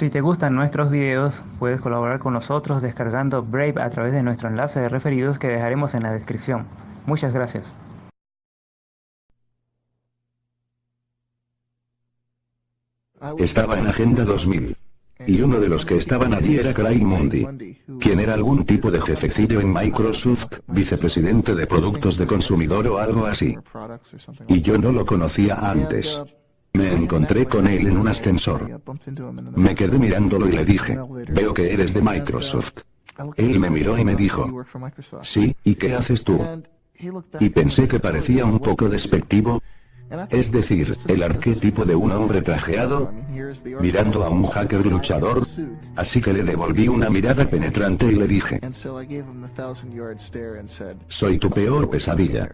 Si te gustan nuestros videos, puedes colaborar con nosotros descargando Brave a través de nuestro enlace de referidos que dejaremos en la descripción. Muchas gracias. Estaba en Agenda 2000. Y uno de los que estaban allí era Craig Mundie, quien era algún tipo de jefecillo en Microsoft, vicepresidente de productos de consumidor o algo así. Y yo no lo conocía antes. Me encontré con él en un ascensor. Me quedé mirándolo y le dije, veo que eres de Microsoft. Él me miró y me dijo, sí, ¿y qué haces tú? Y pensé que parecía un poco despectivo. Es decir, el arquetipo de un hombre trajeado, mirando a un hacker luchador, así que le devolví una mirada penetrante y le dije, soy tu peor pesadilla.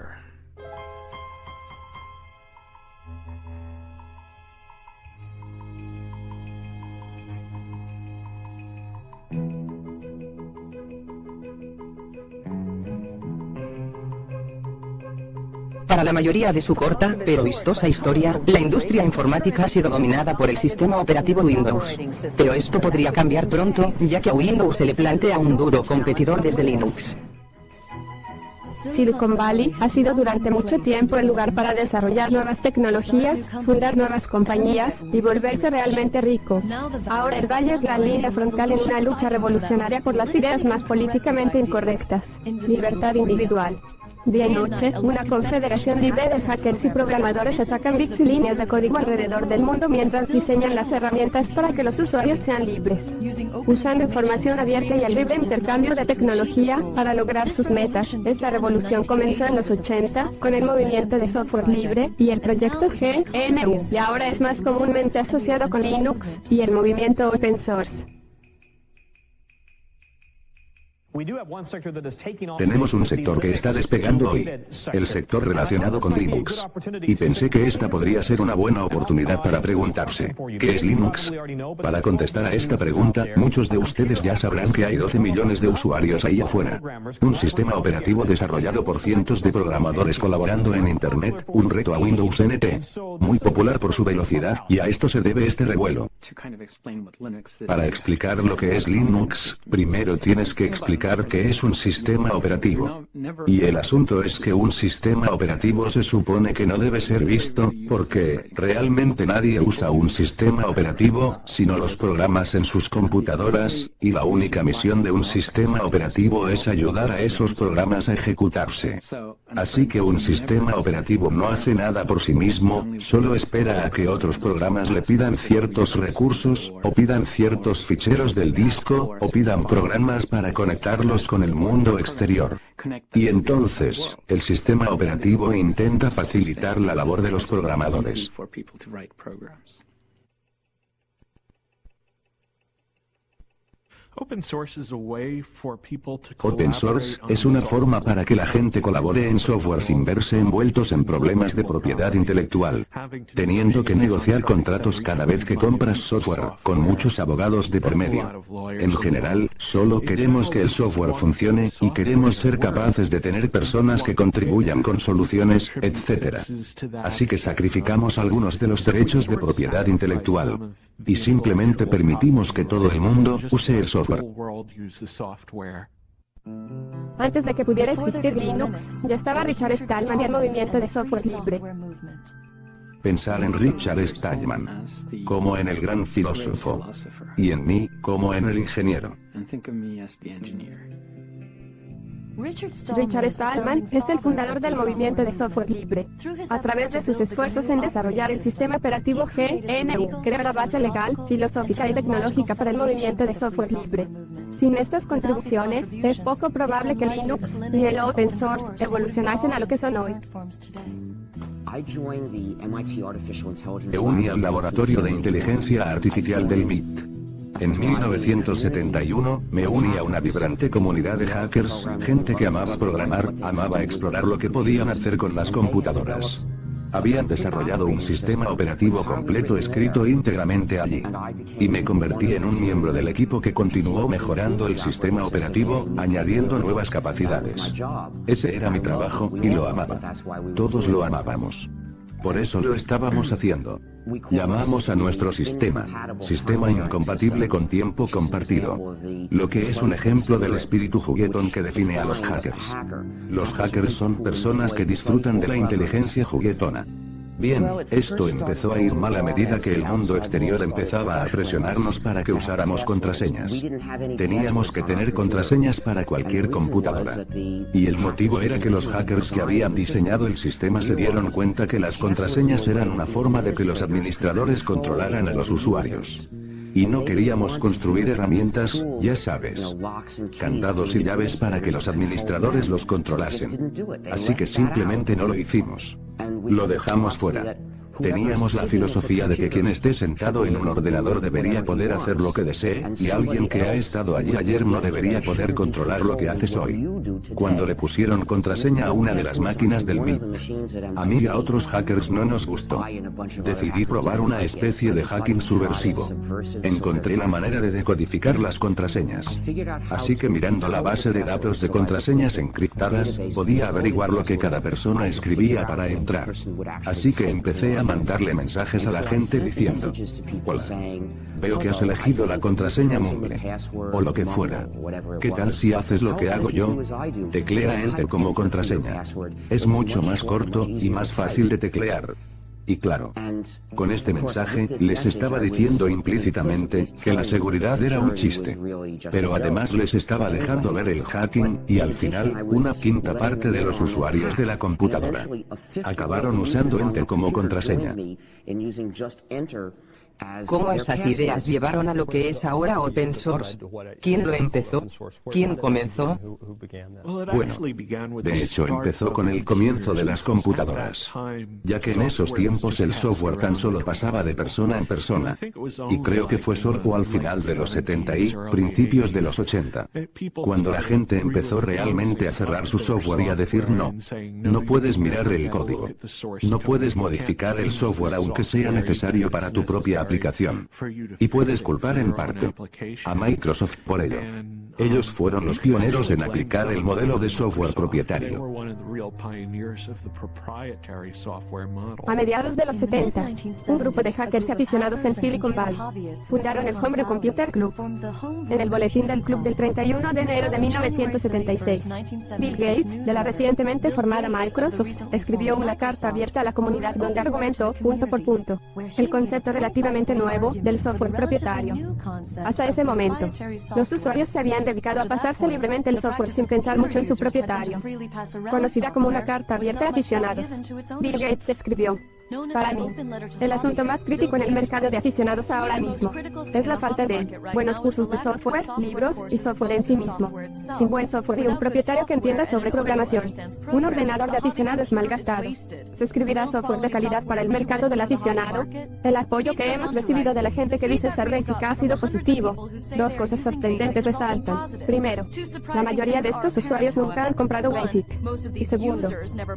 Para la mayoría de su corta, pero vistosa historia, la industria informática ha sido dominada por el sistema operativo Windows. Pero esto podría cambiar pronto, ya que a Windows se le plantea un duro competidor desde Linux. Silicon Valley ha sido durante mucho tiempo el lugar para desarrollar nuevas tecnologías, fundar nuevas compañías y volverse realmente rico. Ahora el Valle es la línea frontal en una lucha revolucionaria por las ideas más políticamente incorrectas. Libertad individual. Día y noche, una confederación de hackers y programadores atacan bits y líneas de código alrededor del mundo mientras diseñan las herramientas para que los usuarios sean libres. Usando información abierta y el libre intercambio de tecnología para lograr sus metas. Esta revolución comenzó en los 80 con el movimiento de software libre y el proyecto GNU, y ahora es más comúnmente asociado con Linux y el movimiento open source. Tenemos un sector que está despegando hoy, el sector relacionado con Linux. Y pensé que esta podría ser una buena oportunidad para preguntarse, ¿qué es Linux? Para contestar a esta pregunta, muchos de ustedes ya sabrán que hay 12 millones de usuarios ahí afuera. Un sistema operativo desarrollado por cientos de programadores colaborando en Internet, un reto a Windows NT. Muy popular por su velocidad, y a esto se debe este revuelo. Para explicar lo que es Linux, primero tienes que explicar que es un sistema operativo. Y el asunto es que un sistema operativo se supone que no debe ser visto, porque realmente nadie usa un sistema operativo, sino los programas en sus computadoras, y la única misión de un sistema operativo es ayudar a esos programas a ejecutarse. Así que un sistema operativo no hace nada por sí mismo, solo espera a que otros programas le pidan ciertos recursos, o pidan ciertos ficheros del disco, o pidan programas para conectarlos con el mundo exterior. Y entonces, el sistema operativo intenta facilitar la labor de los programadores. Open source es una forma para que la gente colabore en software sin verse envueltos en problemas de propiedad intelectual, teniendo que negociar contratos cada vez que compras software, con muchos abogados de por medio. En general, solo queremos que el software funcione, y queremos ser capaces de tener personas que contribuyan con soluciones, etc. Así que sacrificamos algunos de los derechos de propiedad intelectual. Y simplemente permitimos que todo el mundo use el software. Antes de que pudiera existir Linux, ya estaba Richard Stallman y el movimiento de software libre. Pensar en Richard Stallman como en el gran filósofo, y en mí como en el ingeniero. Richard Stallman es el fundador del movimiento de software libre. A través de sus esfuerzos en desarrollar el sistema operativo GNU, creó la base legal, filosófica y tecnológica para el movimiento de software libre. Sin estas contribuciones, es poco probable que Linux y el open source evolucionasen a lo que son hoy. Me uní al laboratorio de inteligencia artificial del MIT. En 1971, me uní a una vibrante comunidad de hackers, gente que amaba programar, amaba explorar lo que podían hacer con las computadoras. Habían desarrollado un sistema operativo completo escrito íntegramente allí. Y me convertí en un miembro del equipo que continuó mejorando el sistema operativo, añadiendo nuevas capacidades. Ese era mi trabajo, y lo amaba. Todos lo amábamos. Por eso lo estábamos haciendo. Llamamos a nuestro sistema incompatible con tiempo compartido. Lo que es un ejemplo del espíritu juguetón que define a los hackers. Los hackers son personas que disfrutan de la inteligencia juguetona. Bien, esto empezó a ir mal a medida que el mundo exterior empezaba a presionarnos para que usáramos contraseñas. Teníamos que tener contraseñas para cualquier computadora. Y el motivo era que los hackers que habían diseñado el sistema se dieron cuenta que las contraseñas eran una forma de que los administradores controlaran a los usuarios. Y no queríamos construir herramientas, ya sabes, candados y llaves para que los administradores los controlasen. Así que simplemente no lo hicimos. Lo dejamos fuera. Teníamos la filosofía de que quien esté sentado en un ordenador debería poder hacer lo que desee, y alguien que ha estado allí ayer no debería poder controlar lo que haces hoy. Cuando le pusieron contraseña a una de las máquinas del MIT, a mí y a otros hackers no nos gustó. Decidí probar una especie de hacking subversivo. Encontré la manera de decodificar las contraseñas. Así que mirando la base de datos de contraseñas encriptadas, podía averiguar lo que cada persona escribía para entrar. Así que empecé a mandarle mensajes a la gente diciendo: hola, veo que has elegido la contraseña Mumble, o lo que fuera. ¿Qué tal si haces lo que hago yo? Teclea Enter como contraseña. Es mucho más corto y más fácil de teclear. Y claro, con este mensaje les estaba diciendo implícitamente que la seguridad era un chiste. Pero además les estaba dejando ver el hacking, y al final, una quinta parte de los usuarios de la computadora acabaron usando Enter como contraseña. ¿Cómo esas ideas llevaron a lo que es ahora open source? ¿Quién lo empezó? ¿Quién comenzó? Bueno, de hecho empezó con el comienzo de las computadoras, ya que en esos tiempos el software tan solo pasaba de persona en persona, y creo que fue solo al final de los 70 y principios de los 80, cuando la gente empezó realmente a cerrar su software y a decir no puedes mirar el código, no puedes modificar el software aunque sea necesario para tu propia aplicación. Y puedes culpar en parte a Microsoft por ello. Ellos fueron los pioneros en aplicar el modelo de software propietario. A mediados de los 70, un grupo de hackers aficionados en Silicon Valley fundaron el Homebrew Computer Club. En el boletín del club del 31 de enero de 1976, Bill Gates, de la recientemente formada Microsoft, escribió una carta abierta a la comunidad donde argumentó, punto por punto, el concepto relativamente nuevo del software propietario. Hasta ese momento, los usuarios se habían dedicado a pasarse libremente el software sin pensar mucho en su propietario. Conocida como una carta abierta a aficionados, Bill Gates escribió: para mí, el asunto más crítico en el mercado de aficionados ahora mismo es la falta de buenos cursos de software, libros y software en sí mismo. Sin buen software y un propietario que entienda sobre programación, un ordenador de aficionados malgastado. Se escribirá software de calidad para el mercado del aficionado. El apoyo que hemos recibido de la gente que dice usar Basic ha sido positivo. Dos cosas sorprendentes resaltan. Primero, la mayoría de estos usuarios nunca han comprado Basic. Y segundo,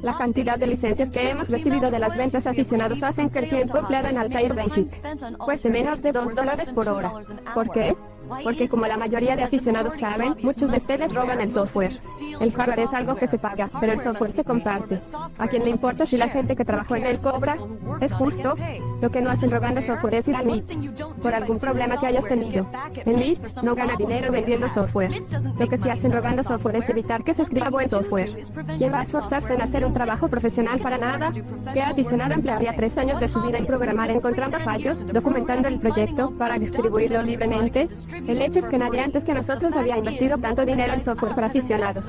la cantidad de licencias que hemos recibido de las ventas aficionados hacen que el tiempo empleado en Altair Basic cueste menos de $2 por hora. ¿Por qué? Porque como la mayoría de aficionados saben, muchos de ustedes roban el software. El hardware es algo que se paga, pero el software se comparte. ¿A quién le importa si la gente que trabajó en él cobra? Es justo. Lo que no hacen robando software es ir al MIT por algún problema que hayas tenido. El MIT no gana dinero vendiendo software. Lo que sí hacen robando software es evitar que se escriba buen software. ¿Quién va a esforzarse en hacer un trabajo profesional para nada? ¿Qué aficionado emplearía 3 años de su vida en programar encontrando fallos, documentando el proyecto para distribuirlo libremente? El hecho es que nadie antes que nosotros había invertido tanto dinero en software para aficionados.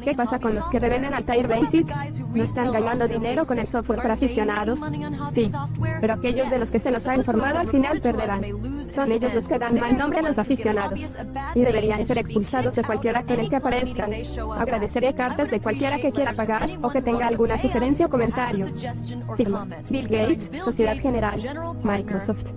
¿Qué pasa con los que revenden Altair Basic? ¿No están ganando dinero con el software para aficionados? Sí, pero aquellos de los que se nos ha informado al final perderán. Son ellos los que dan mal nombre a los aficionados. Y deberían ser expulsados de cualquier acto en el que aparezcan. Agradeceré cartas de cualquiera que quiera pagar o que tenga alguna sugerencia o comentario. Firma: Bill Gates, Sociedad General, Microsoft.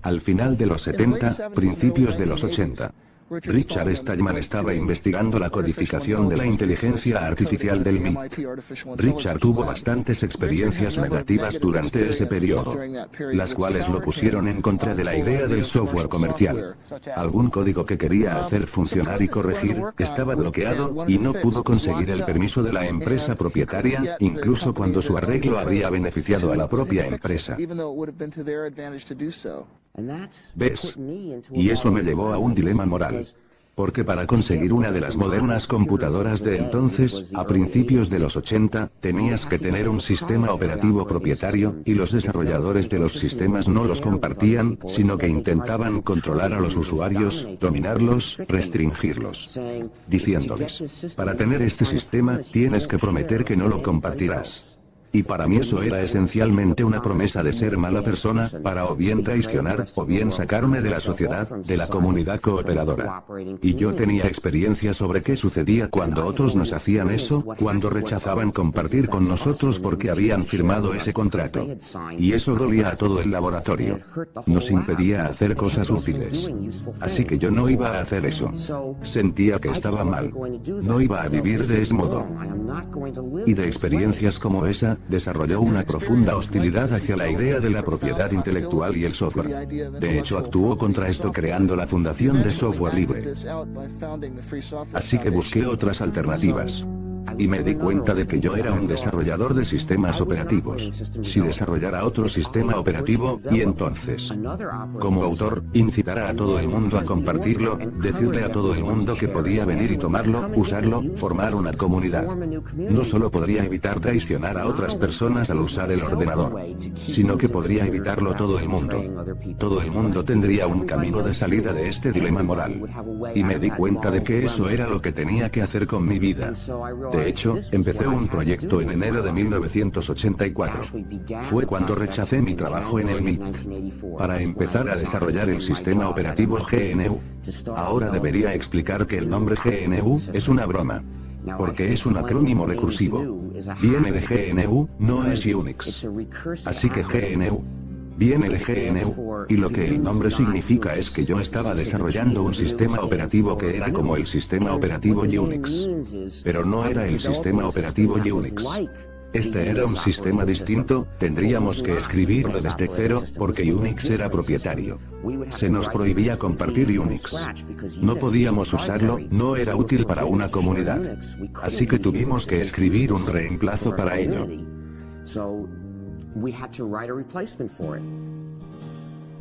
Al final de los 70, principios de los 80, Richard Stallman estaba investigando la codificación de la inteligencia artificial del MIT. Richard tuvo bastantes experiencias negativas durante ese periodo, las cuales lo pusieron en contra de la idea del software comercial. Algún código que quería hacer funcionar y corregir estaba bloqueado, y no pudo conseguir el permiso de la empresa propietaria, incluso cuando su arreglo habría beneficiado a la propia empresa. ¿Ves? Y eso me llevó a un dilema moral. Porque para conseguir una de las modernas computadoras de entonces, a principios de los 80, tenías que tener un sistema operativo propietario, y los desarrolladores de los sistemas no los compartían, sino que intentaban controlar a los usuarios, dominarlos, restringirlos. Diciéndoles, para tener este sistema, tienes que prometer que no lo compartirás. Y para mí eso era esencialmente una promesa de ser mala persona, para o bien traicionar, o bien sacarme de la sociedad, de la comunidad cooperadora. Y yo tenía experiencia sobre qué sucedía cuando otros nos hacían eso, cuando rechazaban compartir con nosotros porque habían firmado ese contrato. Y eso dolía a todo el laboratorio. Nos impedía hacer cosas útiles. Así que yo no iba a hacer eso. Sentía que estaba mal. No iba a vivir de ese modo. Y de experiencias como esa, desarrolló una profunda hostilidad hacia la idea de la propiedad intelectual y el software. De hecho, actuó contra esto creando la Fundación de Software Libre. Así que busqué otras alternativas. Y me di cuenta de que yo era un desarrollador de sistemas operativos. Si desarrollara otro sistema operativo, y entonces, como autor, incitara a todo el mundo a compartirlo, decirle a todo el mundo que podía venir y tomarlo, usarlo, formar una comunidad. No solo podría evitar traicionar a otras personas al usar el ordenador, sino que podría evitarlo todo el mundo. Todo el mundo tendría un camino de salida de este dilema moral. Y me di cuenta de que eso era lo que tenía que hacer con mi vida. De hecho, empecé un proyecto en enero de 1984. Fue cuando rechacé mi trabajo en el MIT. Para empezar a desarrollar el sistema operativo GNU. Ahora debería explicar que el nombre GNU es una broma. Porque es un acrónimo recursivo. Viene de GNU, no es Unix. Así que GNU. Viene de GNU, y lo que el nombre significa es que yo estaba desarrollando un sistema operativo que era como el sistema operativo Unix. Pero no era el sistema operativo Unix. Este era un sistema distinto, tendríamos que escribirlo desde cero, porque Unix era propietario. Se nos prohibía compartir Unix. No podíamos usarlo, no era útil para una comunidad. Así que tuvimos que escribir un reemplazo para ello.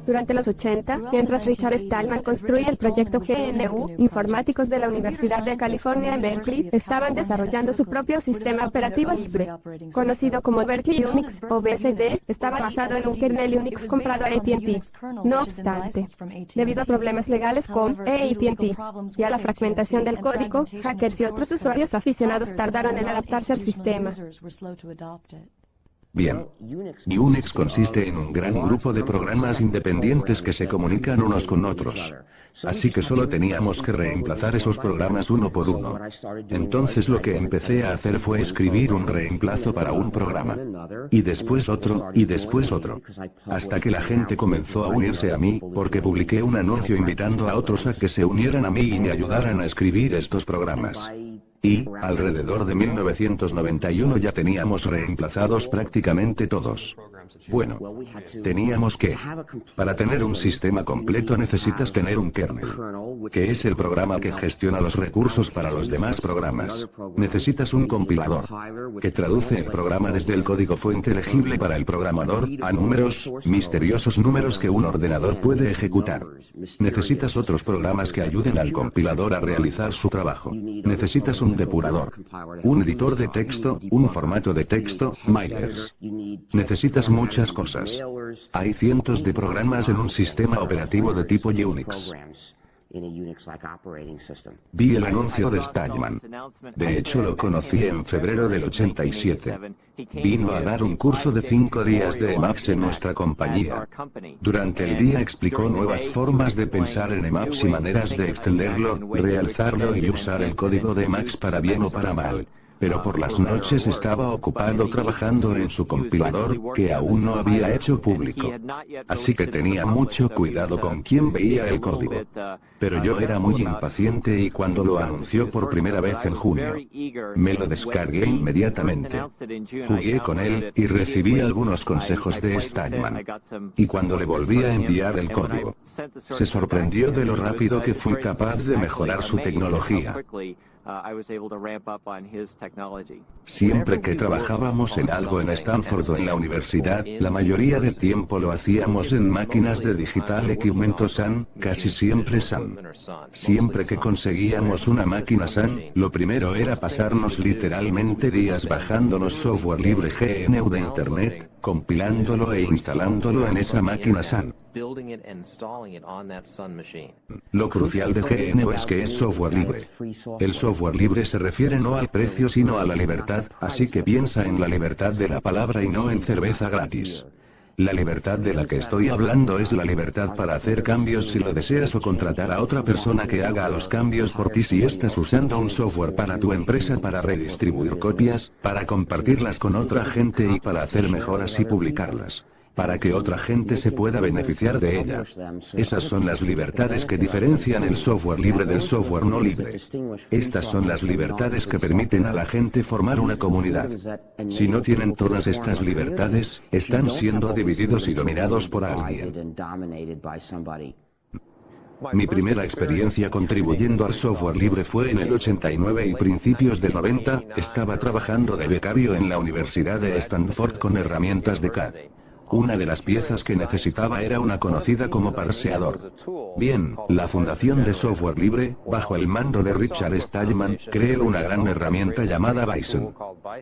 Durante los 80, mientras Richard Stallman construía el proyecto GNU, informáticos de la Universidad de California en Berkeley estaban desarrollando su propio sistema operativo libre, conocido como Berkeley Unix o BSD, estaba basado en un kernel Unix comprado a AT&T. No obstante, debido a problemas legales con AT&T y a la fragmentación del código, hackers y otros usuarios aficionados tardaron en adaptarse al sistema. Bien. Unix consiste en un gran grupo de programas independientes que se comunican unos con otros. Así que solo teníamos que reemplazar esos programas uno por uno. Entonces lo que empecé a hacer fue escribir un reemplazo para un programa. Y después otro, y después otro. Hasta que la gente comenzó a unirse a mí, porque publiqué un anuncio invitando a otros a que se unieran a mí y me ayudaran a escribir estos programas. Y, alrededor de 1991 ya teníamos reemplazados prácticamente todos. Bueno, teníamos que... Para tener un sistema completo necesitas tener un kernel, que es el programa que gestiona los recursos para los demás programas. Necesitas un compilador, que traduce el programa desde el código fuente legible para el programador, a números, misteriosos números que un ordenador puede ejecutar. Necesitas otros programas que ayuden al compilador a realizar su trabajo. Necesitas un depurador, un editor de texto, un formato de texto, mailers. Necesitas muchas cosas. Hay cientos de programas en un sistema operativo de tipo Unix. Vi el anuncio de Stallman. De hecho lo conocí en febrero del 87. Vino a dar un curso de 5 días de Emacs en nuestra compañía. Durante el día explicó nuevas formas de pensar en Emacs y maneras de extenderlo, realzarlo y usar el código de Emacs para bien o para mal. pero por las noches estaba ocupado trabajando en su compilador, que aún no había hecho público. Así que tenía mucho cuidado con quién veía el código. Pero yo era muy impaciente y cuando lo anunció por primera vez en junio, me lo descargué inmediatamente. Jugué con él y recibí algunos consejos de Stallman. Y cuando le volví a enviar el código, se sorprendió de lo rápido que fui capaz de mejorar su tecnología. Siempre que trabajábamos en algo en Stanford o en la universidad, la mayoría del tiempo lo hacíamos en máquinas de Digital Equipment Sun, casi siempre Sun. Siempre que conseguíamos una máquina Sun, lo primero era pasarnos literalmente días bajándonos software libre GNU de Internet, compilándolo e instalándolo en esa máquina Sun. Lo crucial de GNU es que es software libre. El software libre se refiere no al precio sino a la libertad, así que piensa en la libertad de la palabra y no en cerveza gratis. La libertad de la que estoy hablando es la libertad para hacer cambios si lo deseas o contratar a otra persona que haga los cambios por ti si estás usando un software para tu empresa para redistribuir copias, para compartirlas con otra gente y para hacer mejoras y publicarlas, para que otra gente se pueda beneficiar de ella. Esas son las libertades que diferencian el software libre del software no libre. Estas son las libertades que permiten a la gente formar una comunidad. Si no tienen todas estas libertades, están siendo divididos y dominados por alguien. Mi primera experiencia contribuyendo al software libre fue en el 89 y principios del 90, estaba trabajando de becario en la Universidad de Stanford con herramientas de CAD. Una de las piezas que necesitaba era una conocida como parseador. Bien, la Fundación de Software Libre, bajo el mando de Richard Stallman, creó una gran herramienta llamada Bison.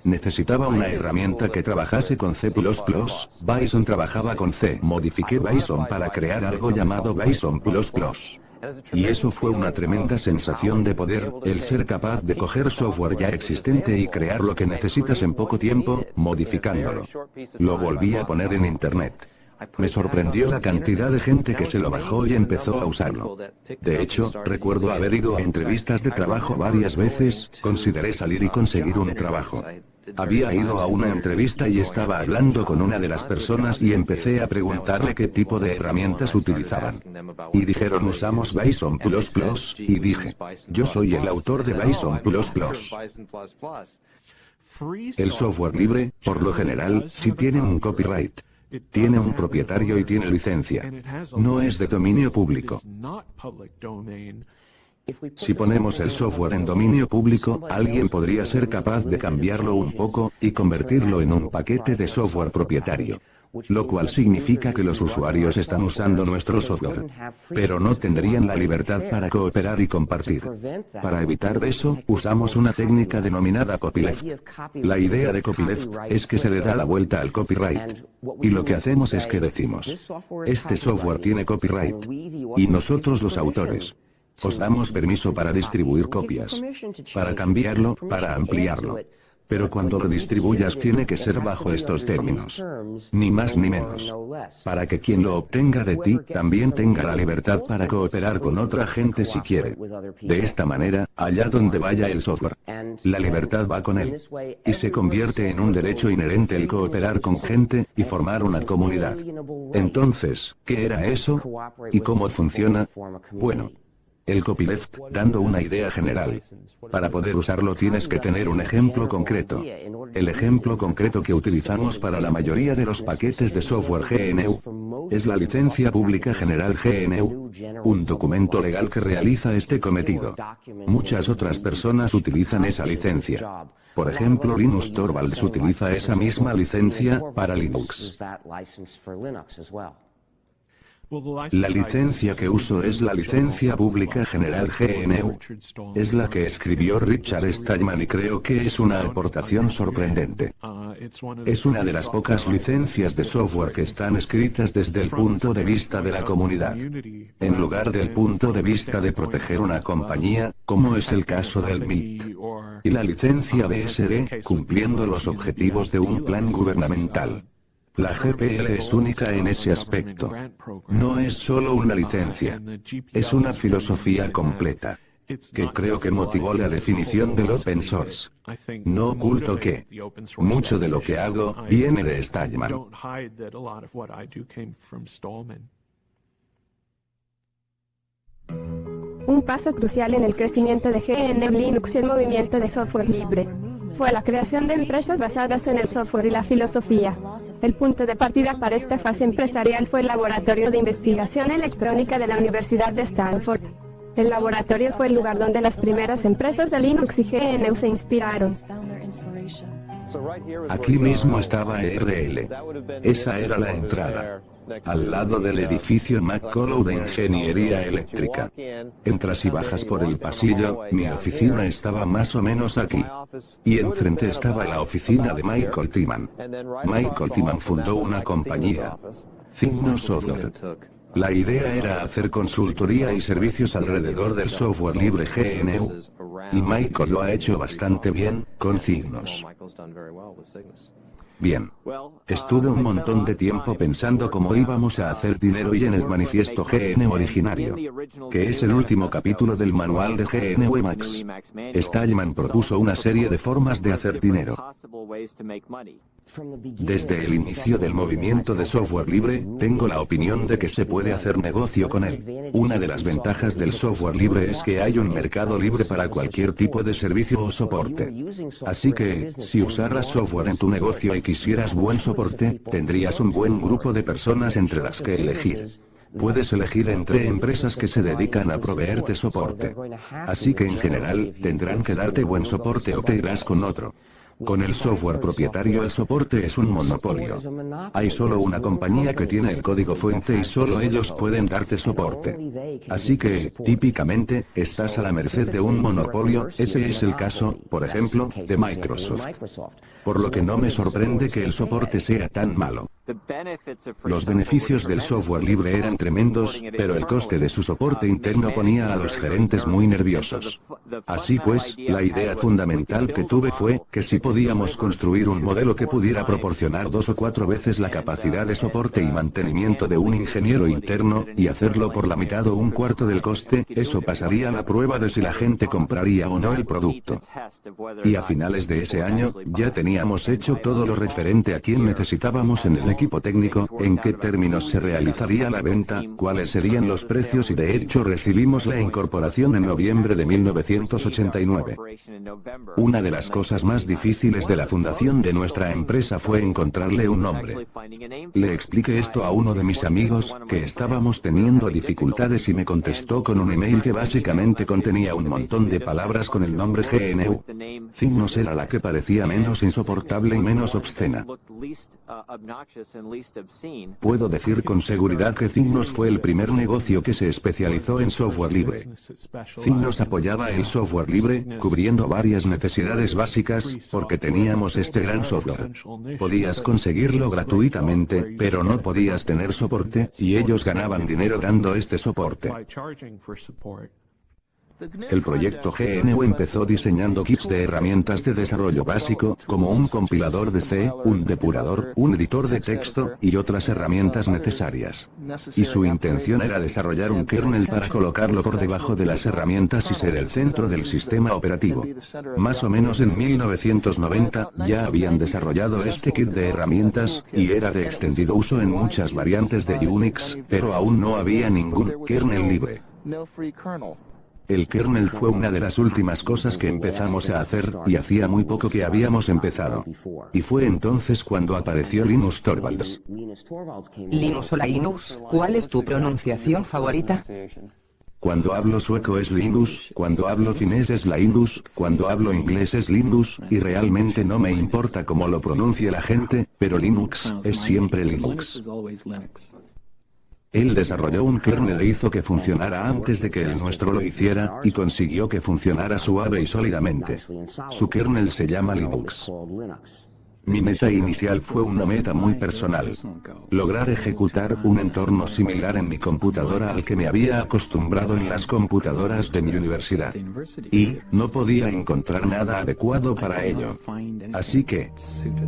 Necesitaba una herramienta que trabajase con C++, Bison trabajaba con C. Modifiqué Bison para crear algo llamado Bison++. Y eso fue una tremenda sensación de poder, el ser capaz de coger software ya existente y crear lo que necesitas en poco tiempo, modificándolo. Lo volví a poner en internet. Me sorprendió la cantidad de gente que se lo bajó y empezó a usarlo. De hecho, recuerdo haber ido a entrevistas de trabajo varias veces, consideré salir y conseguir un trabajo. Había ido a una entrevista y estaba hablando con una de las personas y empecé a preguntarle qué tipo de herramientas utilizaban. Y dijeron usamos Bison++, y dije, yo soy el autor de Bison++. El software libre, por lo general, sí tiene un copyright. Tiene un propietario y tiene licencia. No es de dominio público. Si ponemos el software en dominio público, alguien podría ser capaz de cambiarlo un poco, y convertirlo en un paquete de software propietario. Lo cual significa que los usuarios están usando nuestro software, pero no tendrían la libertad para cooperar y compartir. Para evitar eso, usamos una técnica denominada copyleft. La idea de copyleft es que se le da la vuelta al copyright. Y lo que hacemos es que decimos, este software tiene copyright, y nosotros los autores os damos permiso para distribuir copias, para cambiarlo, para ampliarlo. Pero cuando lo distribuyas tiene que ser bajo estos términos. Ni más ni menos. Para que quien lo obtenga de ti, también tenga la libertad para cooperar con otra gente si quiere. De esta manera, allá donde vaya el software, la libertad va con él. Y se convierte en un derecho inherente el cooperar con gente, y formar una comunidad. Entonces, ¿qué era eso? ¿Y cómo funciona? Bueno, el copyleft, dando una idea general. Para poder usarlo tienes que tener un ejemplo concreto. El ejemplo concreto que utilizamos para la mayoría de los paquetes de software GNU es la licencia pública general GNU, un documento legal que realiza este cometido. Muchas otras personas utilizan esa licencia. Por ejemplo, Linus Torvalds utiliza esa misma licencia para Linux. La licencia que uso es la licencia pública general GNU. Es la que escribió Richard Stallman y creo que es una aportación sorprendente. Es una de las pocas licencias de software que están escritas desde el punto de vista de la comunidad, en lugar del punto de vista de proteger una compañía, como es el caso del MIT. Y la licencia BSD, cumpliendo los objetivos de un plan gubernamental. La GPL es única en ese aspecto. No es solo una licencia. Es una filosofía completa. que creo que motivó la definición del open source. No oculto que mucho de lo que hago viene de Stallman. Un paso crucial en el crecimiento de GNU Linux y el movimiento de software libre fue la creación de empresas basadas en el software y la filosofía. El punto de partida para esta fase empresarial fue el Laboratorio de Investigación Electrónica de la Universidad de Stanford. El laboratorio fue el lugar donde las primeras empresas de Linux y GNU se inspiraron. Aquí mismo estaba ERL. Esa era la entrada. Al lado del edificio McCullough de Ingeniería Eléctrica. Entras y bajas por el pasillo, mi oficina estaba más o menos aquí. Y enfrente estaba la oficina de Michael Tyman. Michael Tyman fundó una compañía, Cygnus Software. La idea era hacer consultoría y servicios alrededor del software libre GNU. Y Michael lo ha hecho bastante bien, con Cygnus. Bien. Estuve un montón de tiempo pensando cómo íbamos a hacer dinero y en el manifiesto GNU originario, que es el último capítulo del manual de GNU Emacs, Stallman propuso una serie de formas de hacer dinero. Desde el inicio del movimiento de software libre, tengo la opinión de que se puede hacer negocio con él. Una de las ventajas del software libre es que hay un mercado libre para cualquier tipo de servicio o soporte. Así que, si usaras software en tu negocio y quisieras buen soporte, tendrías un buen grupo de personas entre las que elegir. Puedes elegir entre empresas que se dedican a proveerte soporte. Así que en general, tendrán que darte buen soporte o te irás con otro. Con el software propietario el soporte es un monopolio. Hay solo una compañía que tiene el código fuente y solo ellos pueden darte soporte. Así que, típicamente, estás a la merced de un monopolio. Ese es el caso, por ejemplo, de Microsoft. Por lo que no me sorprende que el soporte sea tan malo. Los beneficios del software libre eran tremendos, pero el coste de su soporte interno ponía a los gerentes muy nerviosos. Así pues, la idea fundamental que tuve fue que si podíamos construir un modelo que pudiera proporcionar 2 o 4 veces la capacidad de soporte y mantenimiento de un ingeniero interno, y hacerlo por la mitad o un cuarto del coste, eso pasaría la prueba de si la gente compraría o no el producto. Y a finales de ese año, ya teníamos hecho todo lo referente a quién necesitábamos en el equipo técnico, en qué términos se realizaría la venta, cuáles serían los precios y de hecho recibimos la incorporación en noviembre de 1989. Una de las cosas más difíciles de la fundación de nuestra empresa fue encontrarle un nombre. Le expliqué esto a uno de mis amigos, que estábamos teniendo dificultades y me contestó con un email que básicamente contenía un montón de palabras con el nombre GNU. Cygnus era la que parecía menos insoportable y menos obscena. Puedo decir con seguridad que Cygnus fue el primer negocio que se especializó en software libre. Cygnus apoyaba el software libre, cubriendo varias necesidades básicas, porque teníamos este gran software. Podías conseguirlo gratuitamente, pero no podías tener soporte, y ellos ganaban dinero dando este soporte. El proyecto GNU empezó diseñando kits de herramientas de desarrollo básico, como un compilador de C, un depurador, un editor de texto, y otras herramientas necesarias. Y su intención era desarrollar un kernel para colocarlo por debajo de las herramientas y ser el centro del sistema operativo. Más o menos en 1990, ya habían desarrollado este kit de herramientas, y era de extendido uso en muchas variantes de Unix, pero aún no había ningún kernel libre. El kernel fue una de las últimas cosas que empezamos a hacer, y hacía muy poco que habíamos empezado. Y fue entonces cuando apareció Linus Torvalds. Linus o Linux, ¿cuál es tu pronunciación favorita? Cuando hablo sueco es Linus, cuando hablo finés es Linus, cuando hablo inglés es Linus, y realmente no me importa cómo lo pronuncie la gente, pero Linux es siempre Linux. Él desarrolló un kernel e hizo que funcionara antes de que el nuestro lo hiciera, y consiguió que funcionara suave y sólidamente. Su kernel se llama Linux. Mi meta inicial fue una meta muy personal. Lograr ejecutar un entorno similar en mi computadora al que me había acostumbrado en las computadoras de mi universidad. Y no podía encontrar nada adecuado para ello. Así que,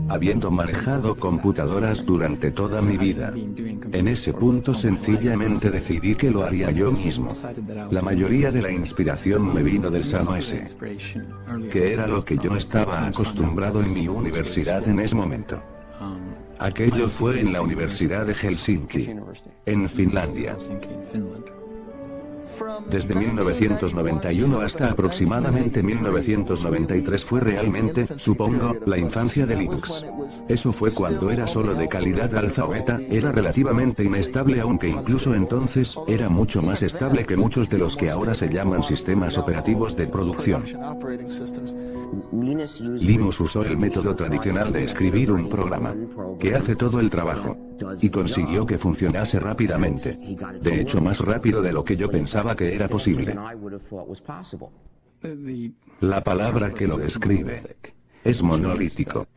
habiendo manejado computadoras durante toda mi vida, en ese punto sencillamente decidí que lo haría yo mismo. La mayoría de la inspiración me vino del Sano S, que era lo que yo estaba acostumbrado en mi universidad en ese momento. Aquello fue en la Universidad de Helsinki, en Finlandia. Desde 1991 hasta aproximadamente 1993 fue realmente, supongo, la infancia de Linux. Eso fue cuando era solo de calidad alfa o beta, era relativamente inestable, aunque incluso entonces, era mucho más estable que muchos de los que ahora se llaman sistemas operativos de producción. Linus usó el método tradicional de escribir un programa, que hace todo el trabajo, y consiguió que funcionase rápidamente. De hecho, más rápido de lo que yo pensaba que era posible. La palabra que lo describe es monolítico,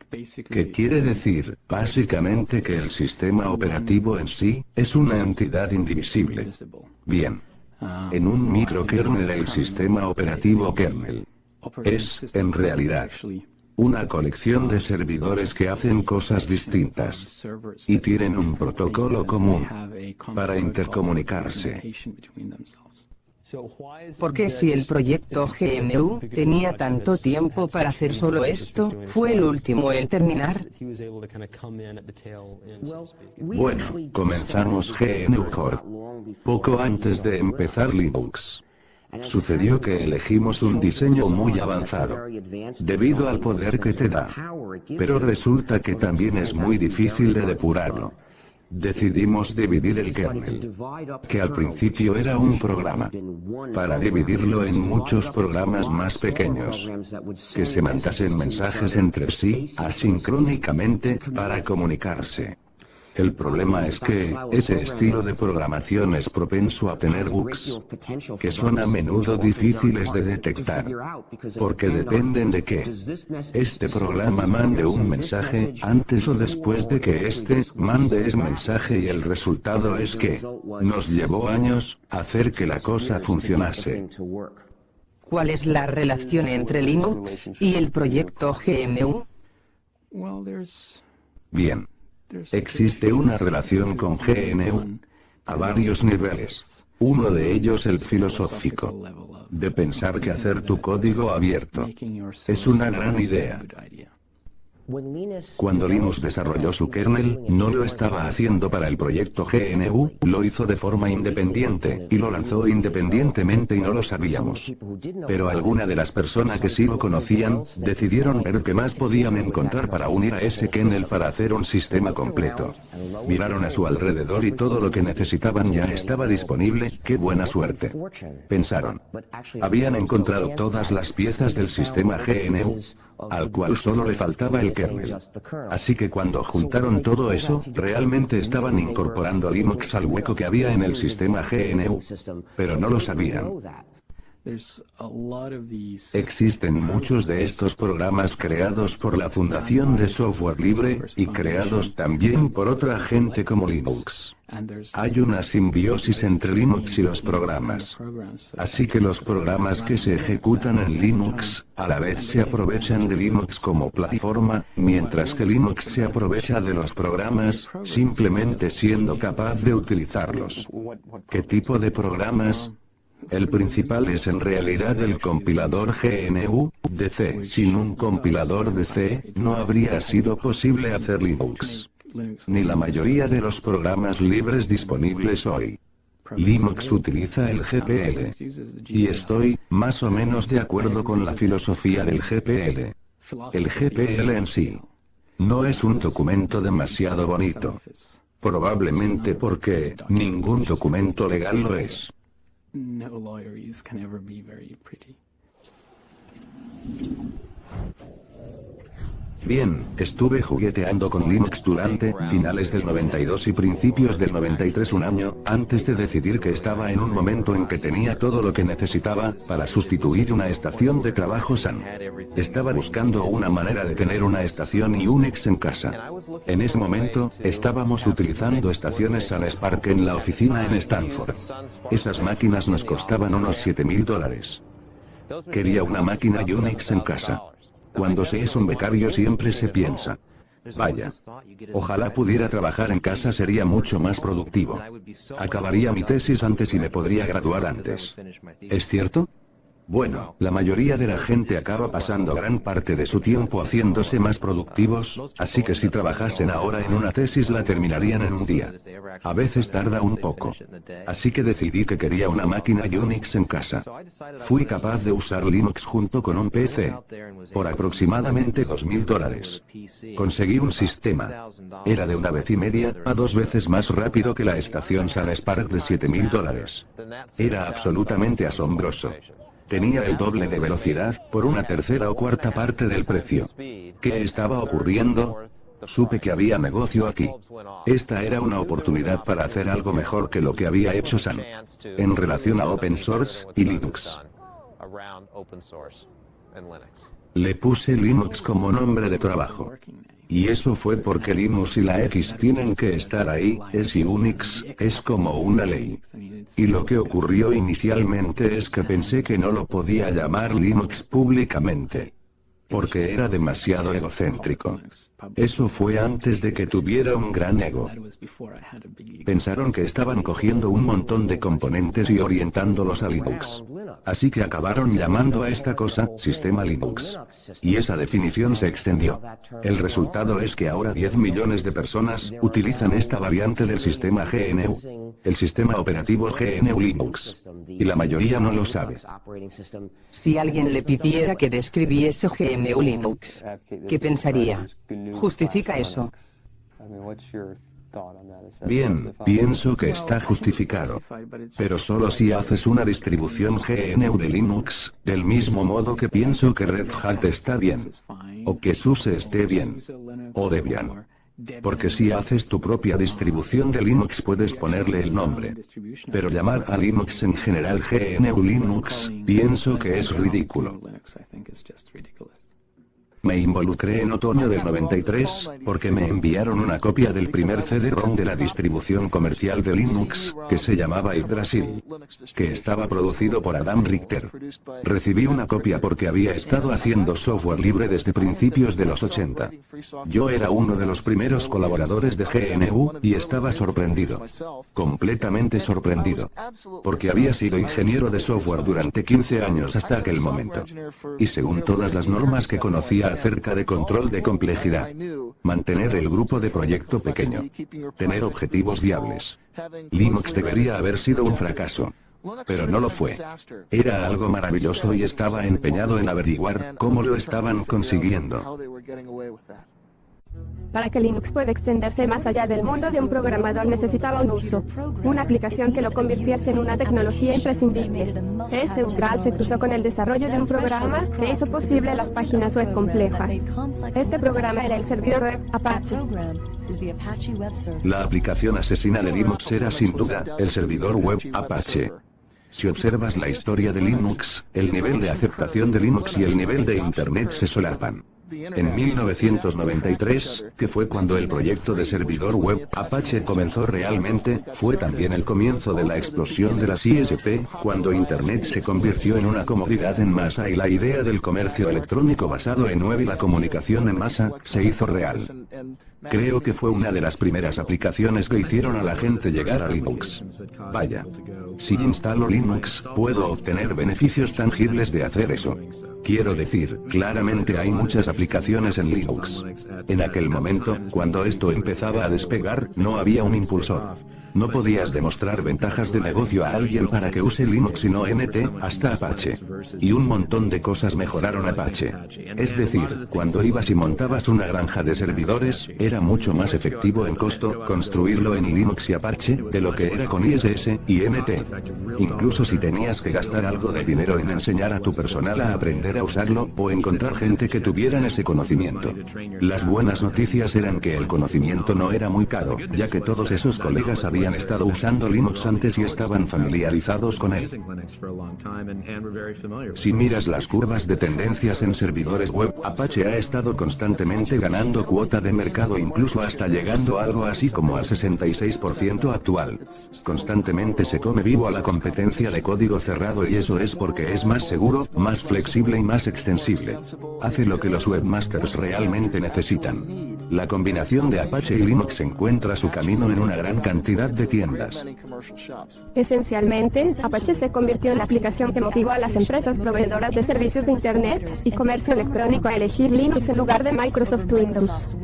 que quiere decir, básicamente, que el sistema operativo en sí es una entidad indivisible. Bien, en un microkernel el sistema operativo kernel es, en realidad, una colección de servidores que hacen cosas distintas y tienen un protocolo común para intercomunicarse. ¿Por qué si el proyecto GNU tenía tanto tiempo para hacer solo esto, fue el último en terminar? Bueno, comenzamos GNU Core poco antes de empezar Linux. Sucedió que elegimos un diseño muy avanzado, debido al poder que te da, pero resulta que también es muy difícil de depurarlo. Decidimos dividir el kernel, que al principio era un programa, para dividirlo en muchos programas más pequeños, que se mandasen mensajes entre sí, asincrónicamente, para comunicarse. El problema es que, ese estilo de programación es propenso a tener bugs, que son a menudo difíciles de detectar, porque dependen de que este programa mande un mensaje antes o después de que este mande ese mensaje, y el resultado es que nos llevó años hacer que la cosa funcionase. ¿Cuál es la relación entre Linux y el proyecto GNU? Bien. Existe una relación con GNU, a varios niveles. Uno de ellos el filosófico, de pensar que hacer tu código abierto es una gran idea. Cuando Linus desarrolló su kernel, no lo estaba haciendo para el proyecto GNU, lo hizo de forma independiente, y lo lanzó independientemente y no lo sabíamos. Pero alguna de las personas que sí lo conocían, decidieron ver qué más podían encontrar para unir a ese kernel para hacer un sistema completo. Miraron a su alrededor y todo lo que necesitaban ya estaba disponible, ¡qué buena suerte! Pensaron. Habían encontrado todas las piezas del sistema GNU, al cual solo le faltaba el kernel. Así que cuando juntaron todo eso, realmente estaban incorporando Linux al hueco que había en el sistema GNU. Pero no lo sabían. Existen muchos de estos programas creados por la Fundación de Software Libre, y creados también por otra gente como Linux. Hay una simbiosis entre Linux y los programas. Así que los programas que se ejecutan en Linux, a la vez se aprovechan de Linux como plataforma, mientras que Linux se aprovecha de los programas, simplemente siendo capaz de utilizarlos. ¿Qué tipo de programas? El principal es en realidad el compilador GNU, de C. Sin un compilador de C, no habría sido posible hacer Linux. Ni la mayoría de los programas libres disponibles hoy. Linux utiliza el GPL. Y estoy, más o menos de acuerdo con la filosofía del GPL. El GPL en sí no es un documento demasiado bonito. Probablemente porque ningún documento legal lo es. No lawyers can ever be very pretty. Bien, estuve jugueteando con Linux durante finales del 92 y principios del 93, un año antes de decidir que estaba en un momento en que tenía todo lo que necesitaba para sustituir una estación de trabajo Sun. Estaba buscando una manera de tener una estación Unix en casa. En ese momento, estábamos utilizando estaciones Sun Spark en la oficina en Stanford. Esas máquinas nos costaban unos $7,000. Quería una máquina Unix en casa. Cuando se es un becario siempre se piensa: vaya, ojalá pudiera trabajar en casa, sería mucho más productivo. Acabaría mi tesis antes y me podría graduar antes. ¿Es cierto? Bueno, la mayoría de la gente acaba pasando gran parte de su tiempo haciéndose más productivos, así que si trabajasen ahora en una tesis la terminarían en un día. A veces tarda un poco. Así que decidí que quería una máquina Unix en casa. Fui capaz de usar Linux junto con un PC. Por aproximadamente $2000. Conseguí un sistema. Era de 1,5 veces a 2 veces más rápido que la estación Sun Spark de $7000. Era absolutamente asombroso. Tenía el doble de velocidad, por una tercera o cuarta parte del precio. ¿Qué estaba ocurriendo? Supe que había negocio aquí. Esta era una oportunidad para hacer algo mejor que lo que había hecho Sun. En relación a Open Source y Linux. Le puse Linux como nombre de trabajo. Y eso fue porque Linux y la X tienen que estar ahí, es Unix, es como una ley. Y lo que ocurrió inicialmente es que pensé que no lo podía llamar Linux públicamente. Porque era demasiado egocéntrico. Eso fue antes de que tuviera un gran ego. Pensaron que estaban cogiendo un montón de componentes y orientándolos a Linux. Así que acabaron llamando a esta cosa Sistema Linux. Y esa definición se extendió. El resultado es que ahora 10 millones de personas utilizan esta variante del sistema GNU. El sistema operativo GNU Linux. Y la mayoría no lo sabe. Si alguien le pidiera que describiese GNU Linux, ¿qué pensaría? ¿Justifica eso? Bien, pienso que está justificado. Pero solo si haces una distribución GNU de Linux, del mismo modo que pienso que Red Hat está bien. O que SUSE esté bien. O Debian. Porque si haces tu propia distribución de Linux puedes ponerle el nombre. Pero llamar a Linux en general GNU Linux, pienso que es ridículo. Me involucré en otoño del 93, porque me enviaron una copia del primer CD-ROM de la distribución comercial de Linux, que se llamaba Yggdrasil, que estaba producido por Adam Richter. Recibí una copia porque había estado haciendo software libre desde principios de los 80. Yo era uno de los primeros colaboradores de GNU, y estaba sorprendido. Completamente sorprendido. Porque había sido ingeniero de software durante 15 años hasta aquel momento. Y según todas las normas que conocía acerca de control de complejidad, mantener el grupo de proyecto pequeño, tener objetivos viables. Linux debería haber sido un fracaso. Pero no lo fue. Era algo maravilloso y estaba empeñado en averiguar cómo lo estaban consiguiendo. Para que Linux pueda extenderse más allá del mundo de un programador necesitaba un uso, una aplicación que lo convirtiese en una tecnología imprescindible. Ese umbral se cruzó con el desarrollo de un programa que hizo posible las páginas web complejas. Este programa era el servidor web Apache. La aplicación asesina de Linux era sin duda el servidor web Apache. Si observas la historia de Linux, el nivel de aceptación de Linux y el nivel de Internet se solapan. En 1993, que fue cuando el proyecto de servidor web Apache comenzó realmente, fue también el comienzo de la explosión de las ISP, cuando Internet se convirtió en una comodidad en masa y la idea del comercio electrónico basado en web y la comunicación en masa, se hizo real. Creo que fue una de las primeras aplicaciones que hicieron a la gente llegar a Linux. Vaya. Si instalo Linux, puedo obtener beneficios tangibles de hacer eso. Quiero decir, claramente hay muchas aplicaciones en Linux. En aquel momento, cuando esto empezaba a despegar, no había un impulsor. No podías demostrar ventajas de negocio a alguien para que use Linux y no NT, hasta Apache. Y un montón de cosas mejoraron Apache. Es decir, cuando ibas y montabas una granja de servidores, era mucho más efectivo en costo construirlo en Linux y Apache, de lo que era con ISS y NT. Incluso si tenías que gastar algo de dinero en enseñar a tu personal a aprender a usarlo, o encontrar gente que tuvieran ese conocimiento. Las buenas noticias eran que el conocimiento no era muy caro, ya que todos esos colegas habían habían estado usando Linux antes y estaban familiarizados con él. Si miras las curvas de tendencias en servidores web, Apache ha estado constantemente ganando cuota de mercado, incluso hasta llegando a algo así como al 66% actual. Constantemente se come vivo a la competencia de código cerrado, y eso es porque es más seguro, más flexible y más extensible. Hace lo que los webmasters realmente necesitan. La combinación de Apache y Linux encuentra su camino en una gran cantidad de tiendas. Esencialmente, Apache se convirtió en la aplicación que motivó a las empresas proveedoras de servicios de Internet y comercio electrónico a elegir Linux en lugar de Microsoft Windows.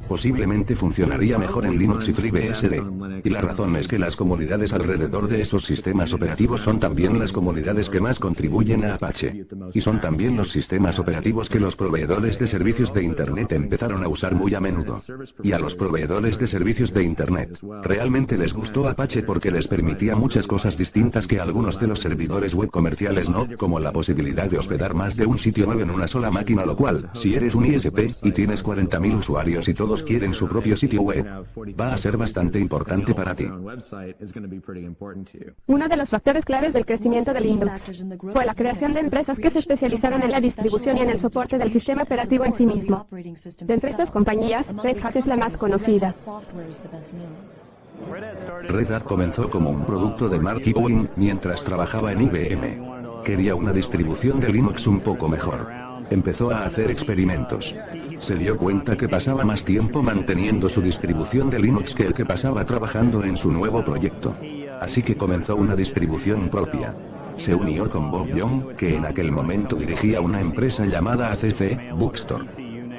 Posiblemente funcionaría mejor en Linux y FreeBSD. Y la razón es que las comunidades alrededor de esos sistemas operativos son también las comunidades que más contribuyen a Apache. Y son también los sistemas operativos que los proveedores de servicios de Internet empezaron a usar muy a menudo. Y a los proveedores de servicios de Internet realmente les gustó Apache porque les permitía muchas cosas distintas que algunos de los servidores web comerciales no, como la posibilidad de hospedar más de un sitio web en una sola máquina, lo cual, si eres un ISP y tienes 40.000 usuarios y todos quieren su propio sitio web, va a ser bastante importante para ti. Uno de los factores claves del crecimiento de Linux fue la creación de empresas que se especializaron en la distribución y en el soporte del sistema operativo en sí mismo. De entre estas compañías, Red Hat es la más conocida. Red Hat comenzó como un producto de Mark Ewing mientras trabajaba en IBM. Quería una distribución de Linux un poco mejor. Empezó a hacer experimentos. Se dio cuenta que pasaba más tiempo manteniendo su distribución de Linux que el que pasaba trabajando en su nuevo proyecto. Así que comenzó una distribución propia. Se unió con Bob Young, que en aquel momento dirigía una empresa llamada ACC Bookstore,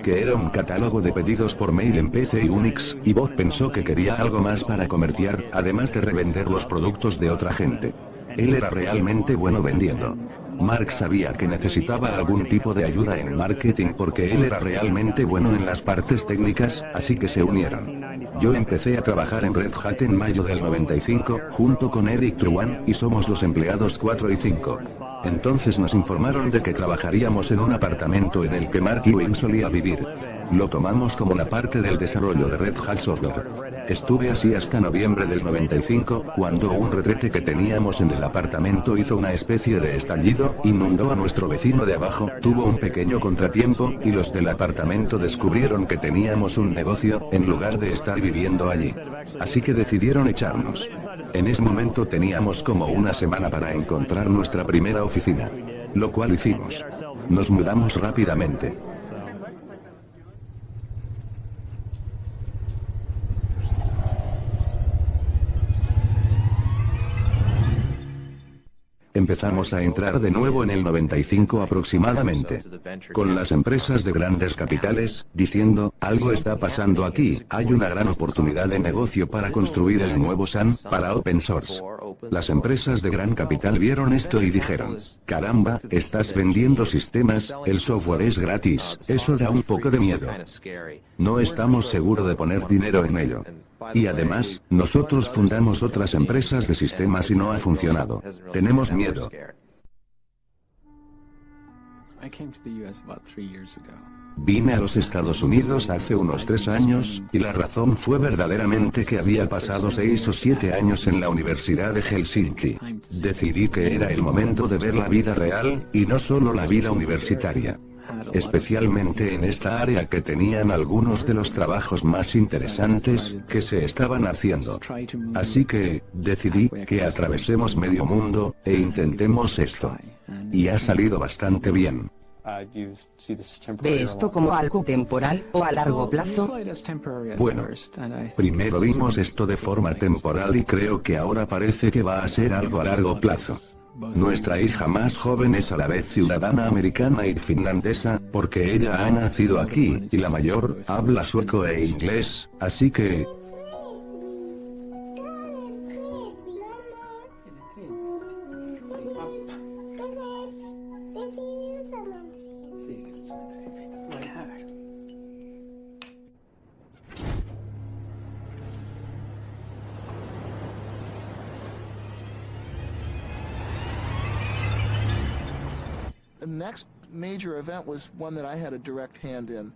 que era un catálogo de pedidos por mail en PC y Unix, y Bob pensó que quería algo más para comerciar, además de revender los productos de otra gente. Él era realmente bueno vendiendo. Mark sabía que necesitaba algún tipo de ayuda en marketing porque él era realmente bueno en las partes técnicas, así que se unieron. Yo empecé a trabajar en Red Hat en mayo del 95, junto con Eric Truan, y somos los empleados 4 y 5. Entonces nos informaron de que trabajaríamos en un apartamento en el que Mark Ewing solía vivir. Lo tomamos como la parte del desarrollo de Red Hat Software. Estuve así hasta noviembre del 95, cuando un retrete que teníamos en el apartamento hizo una especie de estallido, inundó a nuestro vecino de abajo, tuvo un pequeño contratiempo, y los del apartamento descubrieron que teníamos un negocio, en lugar de estar viviendo allí. Así que decidieron echarnos. En ese momento teníamos como una semana para encontrar nuestra primera oficina. Lo cual hicimos. Nos mudamos rápidamente. Empezamos a entrar de nuevo en el 95 aproximadamente. Con las empresas de grandes capitales, diciendo, algo está pasando aquí, hay una gran oportunidad de negocio para construir el nuevo SAN, para open source. Las empresas de gran capital vieron esto y dijeron, caramba, estás vendiendo sistemas, el software es gratis, eso da un poco de miedo. No estamos seguros de poner dinero en ello. Y además, nosotros fundamos otras empresas de sistemas y no ha funcionado. Tenemos miedo. Vine a los Estados Unidos hace unos 3 años, y la razón fue verdaderamente que había pasado 6 o 7 años en la Universidad de Helsinki. Decidí que era el momento de ver la vida real, y no solo la vida universitaria. Especialmente en esta área que tenían algunos de los trabajos más interesantes que se estaban haciendo. Así que, decidí que atravesemos medio mundo, e intentemos esto. Y ha salido bastante bien. ¿Ve esto como algo temporal o a largo plazo? Bueno, primero vimos esto de forma temporal y creo que ahora parece que va a ser algo a largo plazo. Nuestra hija más joven es a la vez ciudadana americana y finlandesa, porque ella ha nacido aquí, y la mayor habla sueco e inglés, así que... The next major event was one that I had a direct hand in.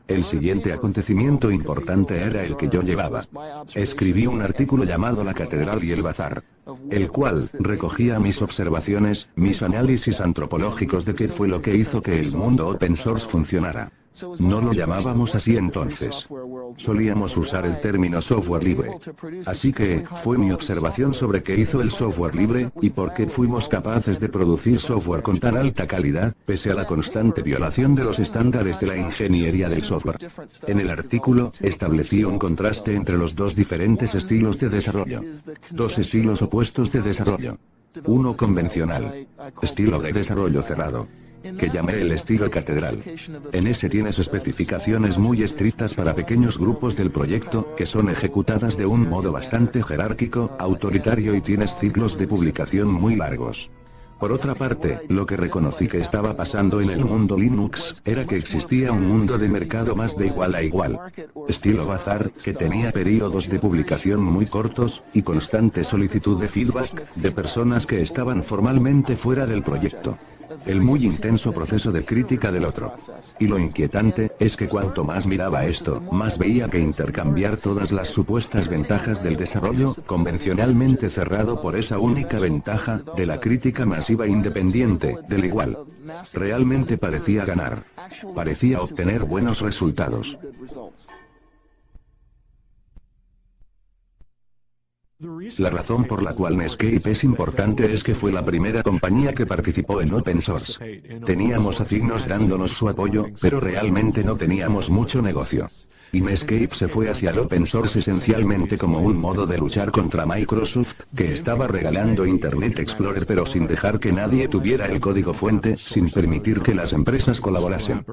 El siguiente acontecimiento importante era el que yo llevaba. Escribí un artículo llamado La Catedral y el Bazar, el cual recogía mis observaciones, mis análisis antropológicos de qué fue lo que hizo que el mundo open source funcionara. No lo llamábamos así entonces. Solíamos usar el término software libre. Así que, fue mi observación sobre qué hizo el software libre, y por qué fuimos capaces de producir software con tan alta calidad, pese a la constante violación de los estándares de la ingeniería del software. En el artículo, establecí un contraste entre los dos diferentes estilos de desarrollo. Dos estilos opuestos de desarrollo. Uno convencional. Estilo de desarrollo cerrado, que llamé el estilo catedral. En ese tienes especificaciones muy estrictas para pequeños grupos del proyecto, que son ejecutadas de un modo bastante jerárquico, autoritario, y tienes ciclos de publicación muy largos. Por otra parte, lo que reconocí que estaba pasando en el mundo Linux, era que existía un mundo de mercado más de igual a igual. Estilo bazar, que tenía periodos de publicación muy cortos, y constante solicitud de feedback, de personas que estaban formalmente fuera del proyecto. El muy intenso proceso de crítica del otro. Y lo inquietante, es que cuanto más miraba esto, más veía que intercambiar todas las supuestas ventajas del desarrollo, convencionalmente cerrado por esa única ventaja, de la crítica masiva independiente, del igual. Realmente parecía ganar. Parecía obtener buenos resultados. La razón por la cual Netscape es importante es que fue la primera compañía que participó en open source. Teníamos a Cygnus dándonos su apoyo, pero realmente no teníamos mucho negocio. Y Netscape se fue hacia el open source esencialmente como un modo de luchar contra Microsoft, que estaba regalando Internet Explorer pero sin dejar que nadie tuviera el código fuente, sin permitir que las empresas colaborasen.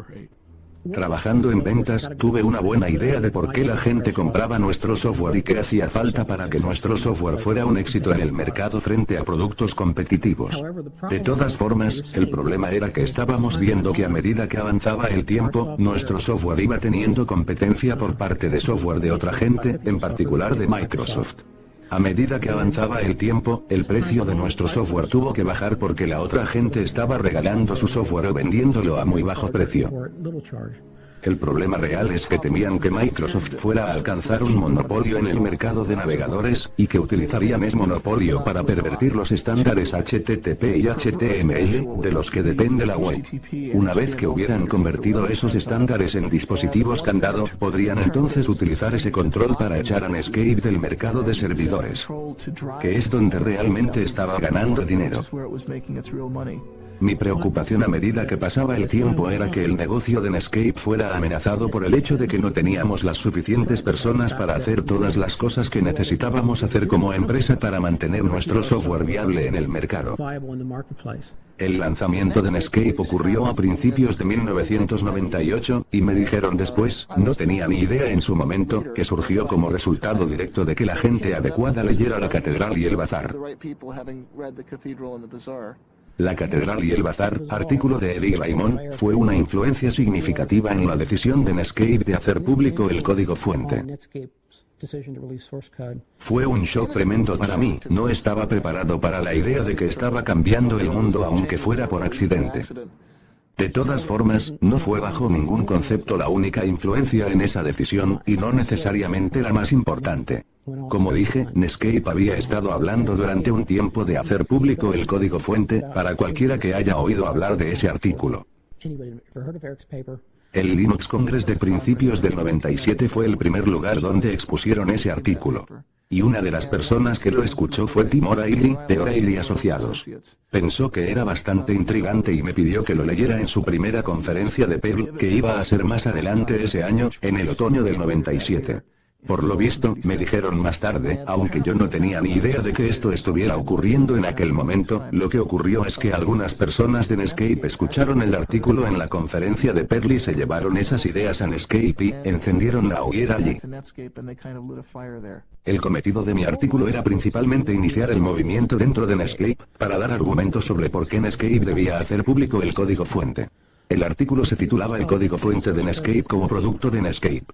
Trabajando en ventas, tuve una buena idea de por qué la gente compraba nuestro software y qué hacía falta para que nuestro software fuera un éxito en el mercado frente a productos competitivos. De todas formas, el problema era que estábamos viendo que a medida que avanzaba el tiempo, nuestro software iba teniendo competencia por parte de software de otra gente, en particular de Microsoft. A medida que avanzaba el tiempo, el precio de nuestro software tuvo que bajar porque la otra gente estaba regalando su software o vendiéndolo a muy bajo precio. El problema real es que temían que Microsoft fuera a alcanzar un monopolio en el mercado de navegadores, y que utilizarían ese monopolio para pervertir los estándares HTTP y HTML, de los que depende la web. Una vez que hubieran convertido esos estándares en dispositivos candado, podrían entonces utilizar ese control para echar a Netscape del mercado de servidores, que es donde realmente estaba ganando dinero. Mi preocupación a medida que pasaba el tiempo era que el negocio de Netscape fuera amenazado por el hecho de que no teníamos las suficientes personas para hacer todas las cosas que necesitábamos hacer como empresa para mantener nuestro software viable en el mercado. El lanzamiento de Netscape ocurrió a principios de 1998, y me dijeron después, no tenía ni idea en su momento, que surgió como resultado directo de que la gente adecuada leyera La Catedral y el Bazar. La Catedral y el Bazar, artículo de Eddie Raymond, fue una influencia significativa en la decisión de Netscape de hacer público el código fuente. Fue un shock tremendo para mí, no estaba preparado para la idea de que estaba cambiando el mundo aunque fuera por accidente. De todas formas, no fue bajo ningún concepto la única influencia en esa decisión, y no necesariamente la más importante. Como dije, Netscape había estado hablando durante un tiempo de hacer público el código fuente, para cualquiera que haya oído hablar de ese artículo. El Linux Congress de principios del 97 fue el primer lugar donde expusieron ese artículo. Y una de las personas que lo escuchó fue Tim O'Reilly, de O'Reilly Asociados. Pensó que era bastante intrigante y me pidió que lo leyera en su primera conferencia de Perl, que iba a ser más adelante ese año, en el otoño del 97. Por lo visto, me dijeron más tarde, aunque yo no tenía ni idea de que esto estuviera ocurriendo en aquel momento, lo que ocurrió es que algunas personas de Netscape escucharon el artículo en la conferencia de Perl y se llevaron esas ideas a Netscape y encendieron la hoguera allí. El cometido de mi artículo era principalmente iniciar el movimiento dentro de Netscape, para dar argumentos sobre por qué Netscape debía hacer público el código fuente. El artículo se titulaba El código fuente de Netscape como producto de Netscape.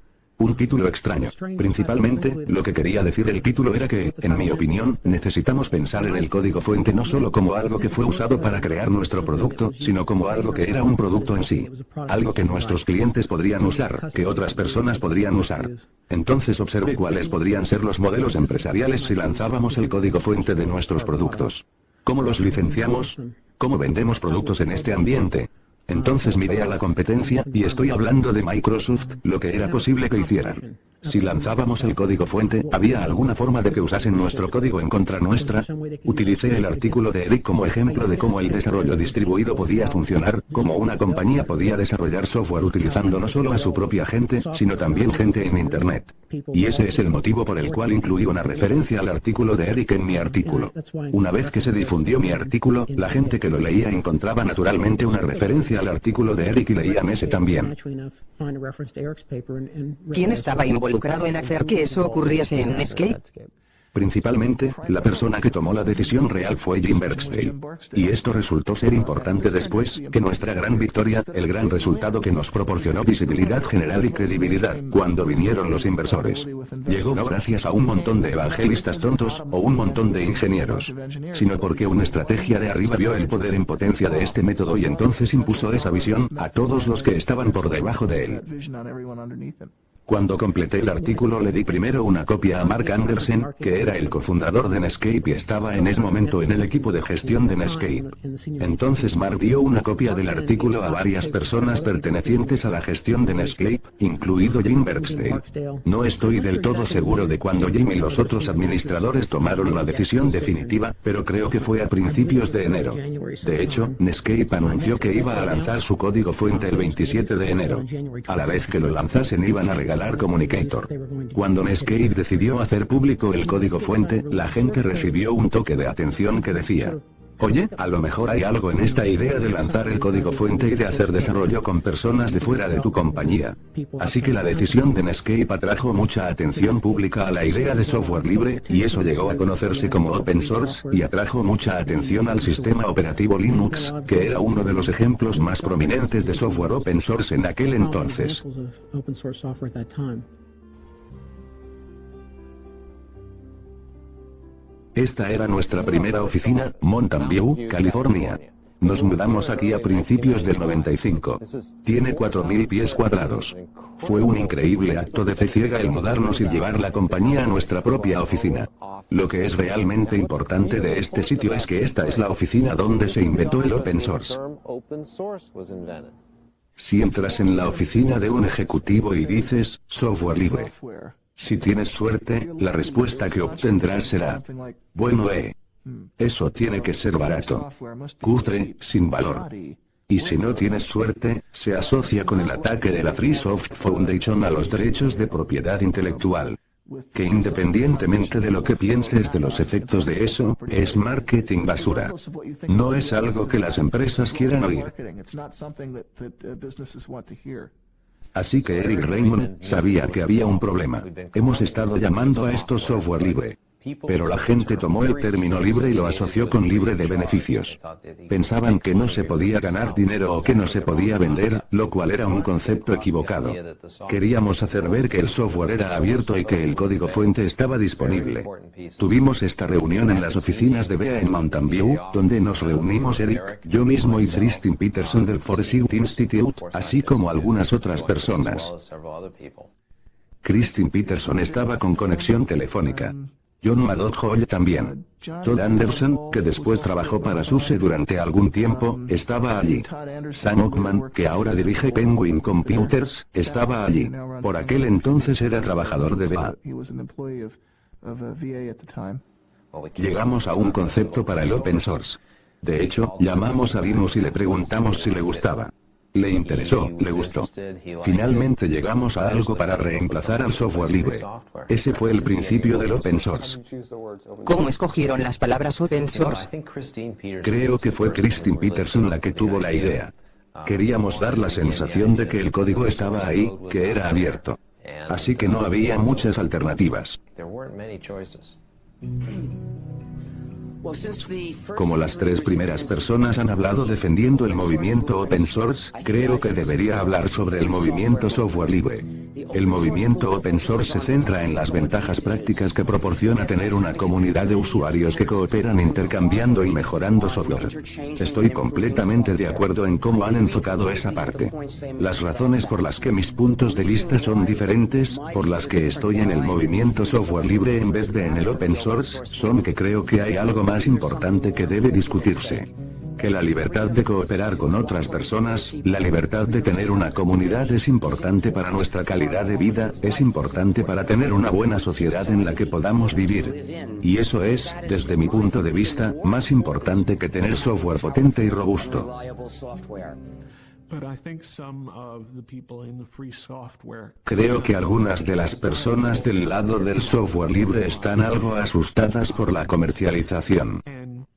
Un título extraño. Principalmente, lo que quería decir el título era que, en mi opinión, necesitamos pensar en el código fuente no solo como algo que fue usado para crear nuestro producto, sino como algo que era un producto en sí. Algo que nuestros clientes podrían usar, que otras personas podrían usar. Entonces observé cuáles podrían ser los modelos empresariales si lanzábamos el código fuente de nuestros productos. ¿Cómo los licenciamos? ¿Cómo vendemos productos en este ambiente? Entonces miré a la competencia, y estoy hablando de Microsoft, lo que era posible que hicieran. Si lanzábamos el código fuente, ¿había alguna forma de que usasen nuestro código en contra nuestra? Utilicé el artículo de Eric como ejemplo de cómo el desarrollo distribuido podía funcionar, cómo una compañía podía desarrollar software utilizando no solo a su propia gente, sino también gente en Internet. Y ese es el motivo por el cual incluí una referencia al artículo de Eric en mi artículo. Una vez que se difundió mi artículo, la gente que lo leía encontraba naturalmente una referencia al artículo de Eric y leían ese también. ¿Quién estaba involucrado en hacer que eso ocurriese en Netscape? Principalmente, la persona que tomó la decisión real fue Jim Berkstein. Y esto resultó ser importante después, que nuestra gran victoria, el gran resultado que nos proporcionó visibilidad general y credibilidad, cuando vinieron los inversores. Llegó no gracias a un montón de evangelistas tontos, o un montón de ingenieros, sino porque una estrategia de arriba vio el poder en potencia de este método y entonces impuso esa visión a todos los que estaban por debajo de él. Cuando completé el artículo le di primero una copia a Mark Andersen, que era el cofundador de Netscape y estaba en ese momento en el equipo de gestión de Netscape. Entonces Mark dio una copia del artículo a varias personas pertenecientes a la gestión de Netscape, incluido Jim Berkstein. No estoy del todo seguro de cuándo Jim y los otros administradores tomaron la decisión definitiva, pero creo que fue a principios de enero. De hecho, Netscape anunció que iba a lanzar su código fuente el 27 de enero. A la vez que lo lanzasen iban a regalar Communicator. Cuando Netscape decidió hacer público el código fuente, la gente recibió un toque de atención que decía: oye, a lo mejor hay algo en esta idea de lanzar el código fuente y de hacer desarrollo con personas de fuera de tu compañía. Así que la decisión de Netscape atrajo mucha atención pública a la idea de software libre, y eso llegó a conocerse como open source, y atrajo mucha atención al sistema operativo Linux, que era uno de los ejemplos más prominentes de software open source en aquel entonces. Esta era nuestra primera oficina, Mountain View, California. Nos mudamos aquí a principios del 95. Tiene 4.000 pies cuadrados. Fue un increíble acto de fe ciega el mudarnos y llevar la compañía a nuestra propia oficina. Lo que es realmente importante de este sitio es que esta es la oficina donde se inventó el open source. Si entras en la oficina de un ejecutivo y dices, software libre, si tienes suerte, la respuesta que obtendrás será: bueno, eso tiene que ser barato, cutre, sin valor. Y si no tienes suerte, se asocia con el ataque de la Free Software Foundation a los derechos de propiedad intelectual. Que independientemente de lo que pienses de los efectos de eso, es marketing basura. No es algo que las empresas quieran oír. Así que Eric Raymond sabía que había un problema. Hemos estado llamando a esto software libre. Pero la gente tomó el término libre y lo asoció con libre de beneficios. Pensaban que no se podía ganar dinero o que no se podía vender, lo cual era un concepto equivocado. Queríamos hacer ver que el software era abierto y que el código fuente estaba disponible. Tuvimos esta reunión en las oficinas de BEA en Mountain View, donde nos reunimos Eric, yo mismo y Kristin Peterson del Foresight Institute, así como algunas otras personas. Kristin Peterson estaba con conexión telefónica. John Madoff también. Todd Anderson, que después trabajó para SUSE durante algún tiempo, estaba allí. Sam Ockman, que ahora dirige Penguin Computers, estaba allí. Por aquel entonces era trabajador de BEA. Llegamos a un concepto para el open source. De hecho, llamamos a Linus y le preguntamos si le gustaba. Le interesó, le gustó. Finalmente llegamos a algo para reemplazar al software libre. Ese fue el principio del open source. ¿Cómo escogieron las palabras open source? Creo que fue Kristin Peterson la que tuvo la idea. Queríamos dar la sensación de que el código estaba ahí, que era abierto. Así que no había muchas alternativas. Como las tres primeras personas han hablado defendiendo el movimiento open source, creo que debería hablar sobre el movimiento software libre. El movimiento open source se centra en las ventajas prácticas que proporciona tener una comunidad de usuarios que cooperan intercambiando y mejorando software. Estoy completamente de acuerdo en cómo han enfocado esa parte. Las razones por las que mis puntos de vista son diferentes, por las que estoy en el movimiento software libre en vez de en el open source, son que creo que hay algo más importante que debe discutirse. Que la libertad de cooperar con otras personas, la libertad de tener una comunidad es importante para nuestra calidad de vida, es importante para tener una buena sociedad en la que podamos vivir. Y eso es, desde mi punto de vista, más importante que tener software potente y robusto. Creo que algunas de las personas del lado del software libre están algo asustadas por la comercialización.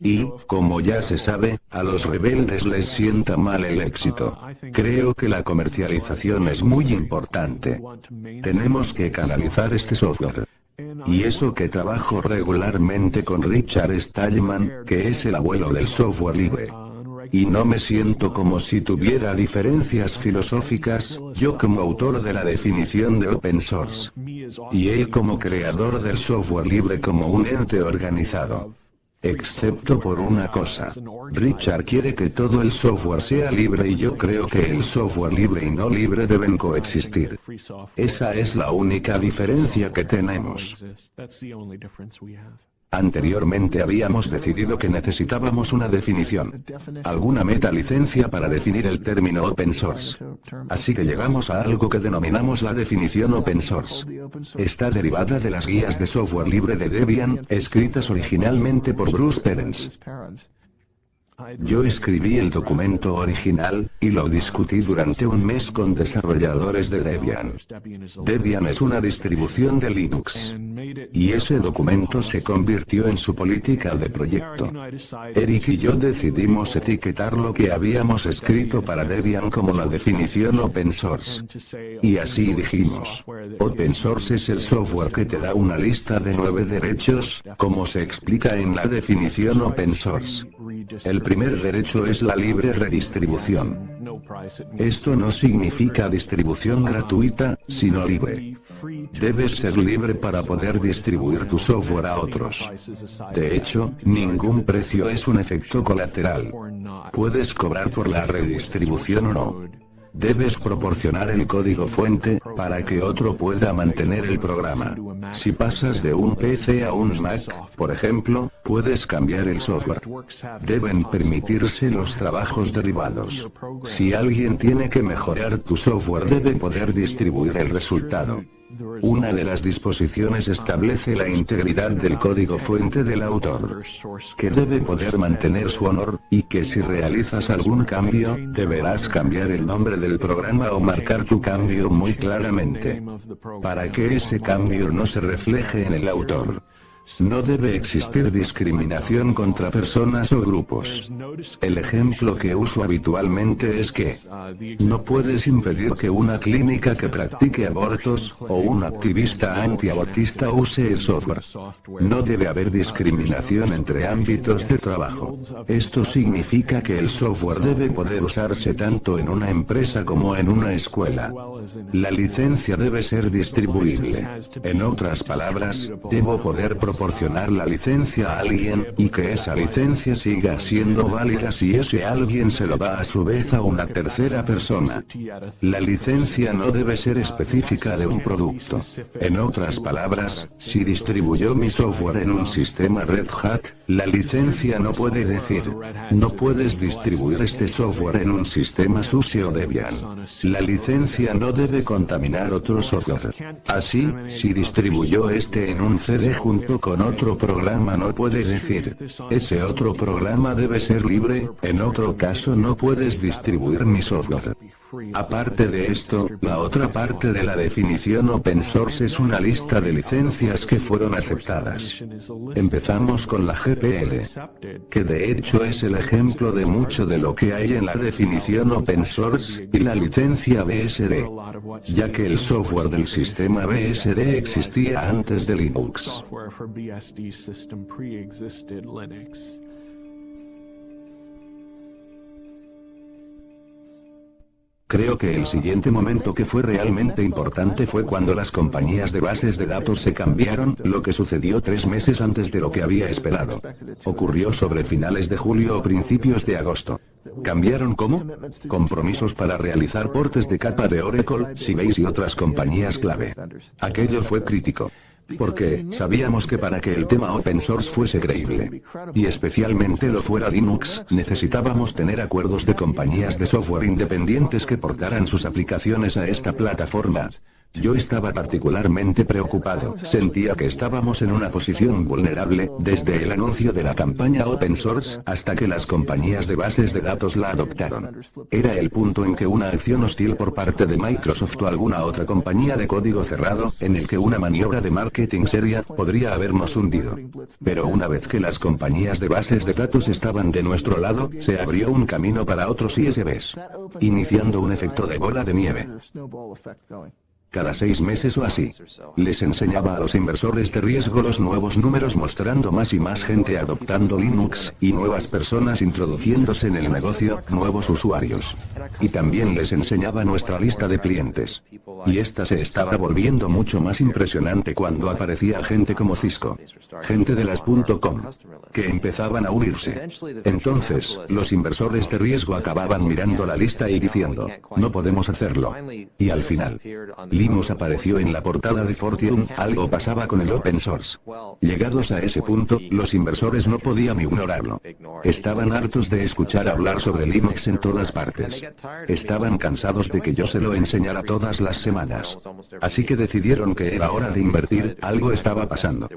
Y, como ya se sabe, a los rebeldes les sienta mal el éxito. Creo que la comercialización es muy importante. Tenemos que canalizar este software. Y eso que trabajo regularmente con Richard Stallman, que es el abuelo del software libre. Y no me siento como si tuviera diferencias filosóficas, yo como autor de la definición de open source. Y él como creador del software libre como un ente organizado. Excepto por una cosa. Richard quiere que todo el software sea libre y yo creo que el software libre y no libre deben coexistir. Esa es la única diferencia que tenemos. Anteriormente habíamos decidido que necesitábamos una definición. Alguna metalicencia para definir el término open source. Así que llegamos a algo que denominamos la definición open source. Está derivada de las guías de software libre de Debian, escritas originalmente por Bruce Perens. Yo escribí el documento original, y lo discutí durante un mes con desarrolladores de Debian. Debian es una distribución de Linux. Y ese documento se convirtió en su política de proyecto. Eric y yo decidimos etiquetar lo que habíamos escrito para Debian como la definición open source. Y así dijimos. Open source es el software que te da una lista de 9 derechos, como se explica en la definición open source. El primer derecho es la libre redistribución. Esto no significa distribución gratuita, sino libre. Debes ser libre para poder distribuir tu software a otros. De hecho, ningún precio es un efecto colateral. Puedes cobrar por la redistribución o no. Debes proporcionar el código fuente, para que otro pueda mantener el programa. Si pasas de un PC a un Mac, por ejemplo, puedes cambiar el software. Deben permitirse los trabajos derivados. Si alguien tiene que mejorar tu software, debe poder distribuir el resultado. Una de las disposiciones establece la integridad del código fuente del autor, que debe poder mantener su honor, y que si realizas algún cambio, deberás cambiar el nombre del programa o marcar tu cambio muy claramente, para que ese cambio no se refleje en el autor. No debe existir discriminación contra personas o grupos. El ejemplo que uso habitualmente es que no puedes impedir que una clínica que practique abortos, o un activista antiabortista use el software. No debe haber discriminación entre ámbitos de trabajo. Esto significa que el software debe poder usarse tanto en una empresa como en una escuela. La licencia debe ser distribuible. En otras palabras, debo poder proporcionar la licencia a alguien, y que esa licencia siga siendo válida si ese alguien se lo da a su vez a una tercera persona. La licencia no debe ser específica de un producto. En otras palabras, si distribuyo mi software en un sistema Red Hat, la licencia no puede decir, no puedes distribuir este software en un sistema SUSE o Debian. La licencia no debe contaminar otro software. Así, si distribuyó este en un CD junto con otro programa, no puede decir, ese otro programa debe ser libre, en otro caso no puedes distribuir mi software. Aparte de esto, la otra parte de la definición open source es una lista de licencias que fueron aceptadas. Empezamos con la GPL, que de hecho es el ejemplo de mucho de lo que hay en la definición open source, y la licencia BSD, ya que el software del sistema BSD existía antes de Linux. Creo que el siguiente momento que fue realmente importante fue cuando las compañías de bases de datos se cambiaron, lo que sucedió 3 meses antes de lo que había esperado. Ocurrió sobre finales de julio o principios de agosto. ¿Cambiaron cómo? Compromisos para realizar portes de capa de Oracle, Sybase y otras compañías clave. Aquello fue crítico. Porque sabíamos que para que el tema open source fuese creíble, y especialmente lo fuera Linux, necesitábamos tener acuerdos de compañías de software independientes que portaran sus aplicaciones a esta plataforma. Yo estaba particularmente preocupado, sentía que estábamos en una posición vulnerable, desde el anuncio de la campaña open source, hasta que las compañías de bases de datos la adoptaron. Era el punto en que una acción hostil por parte de Microsoft o alguna otra compañía de código cerrado, en el que una maniobra de marketing seria, podría habernos hundido. Pero una vez que las compañías de bases de datos estaban de nuestro lado, se abrió un camino para otros ISVs, iniciando un efecto de bola de nieve. Cada 6 meses o así, les enseñaba a los inversores de riesgo los nuevos números mostrando más y más gente adoptando Linux, y nuevas personas introduciéndose en el negocio, nuevos usuarios. Y también les enseñaba nuestra lista de clientes. Y esta se estaba volviendo mucho más impresionante cuando aparecía gente como Cisco, gente de las .com, que empezaban a unirse. Entonces, los inversores de riesgo acababan mirando la lista y diciendo, no podemos hacerlo. Y al final, Linux apareció en la portada de Fortune, algo pasaba con el open source. Llegados a ese punto, los inversores no podían ignorarlo. Estaban hartos de escuchar hablar sobre Linux en todas partes. Estaban cansados de que yo se lo enseñara todas las semanas. Así que decidieron que era hora de invertir, algo estaba pasando.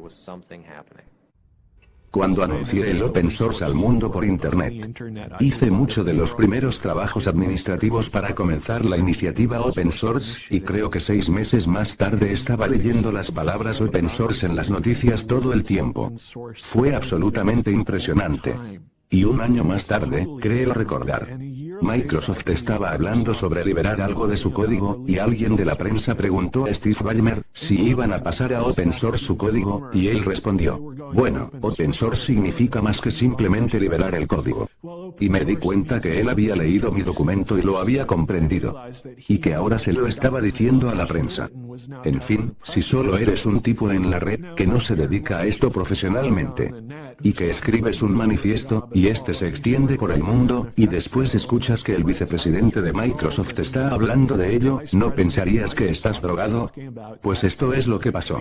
Cuando anuncié el open source al mundo por internet, hice mucho de los primeros trabajos administrativos para comenzar la iniciativa open source, y creo que 6 meses más tarde estaba leyendo las palabras open source en las noticias todo el tiempo. Fue absolutamente impresionante. Y un año más tarde, creo recordar, Microsoft estaba hablando sobre liberar algo de su código, y alguien de la prensa preguntó a Steve Ballmer si iban a pasar a open source su código, y él respondió, bueno, open source significa más que simplemente liberar el código. Y me di cuenta que él había leído mi documento y lo había comprendido. Y que ahora se lo estaba diciendo a la prensa. En fin, si solo eres un tipo en la red, que no se dedica a esto profesionalmente, y que escribes un manifiesto, y este se extiende por el mundo, y después escuchas que el vicepresidente de Microsoft está hablando de ello, ¿no pensarías que estás drogado? Pues esto es lo que pasó.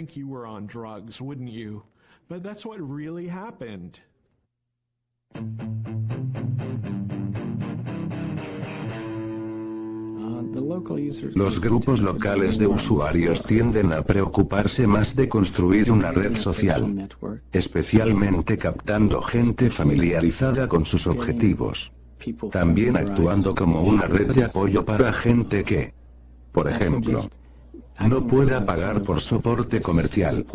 Los grupos locales de usuarios tienden a preocuparse más de construir una red social, especialmente captando gente familiarizada con sus objetivos. También actuando como una red de apoyo para gente que, por ejemplo, no pueda pagar por soporte comercial.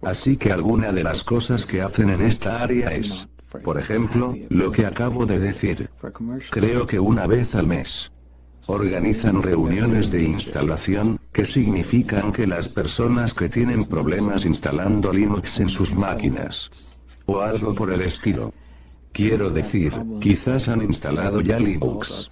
Así que alguna de las cosas que hacen en esta área es, por ejemplo, lo que acabo de decir. Creo que una vez al mes organizan reuniones de instalación, que significan que las personas que tienen problemas instalando Linux en sus máquinas, o algo por el estilo. Quiero decir, quizás han instalado ya Linux,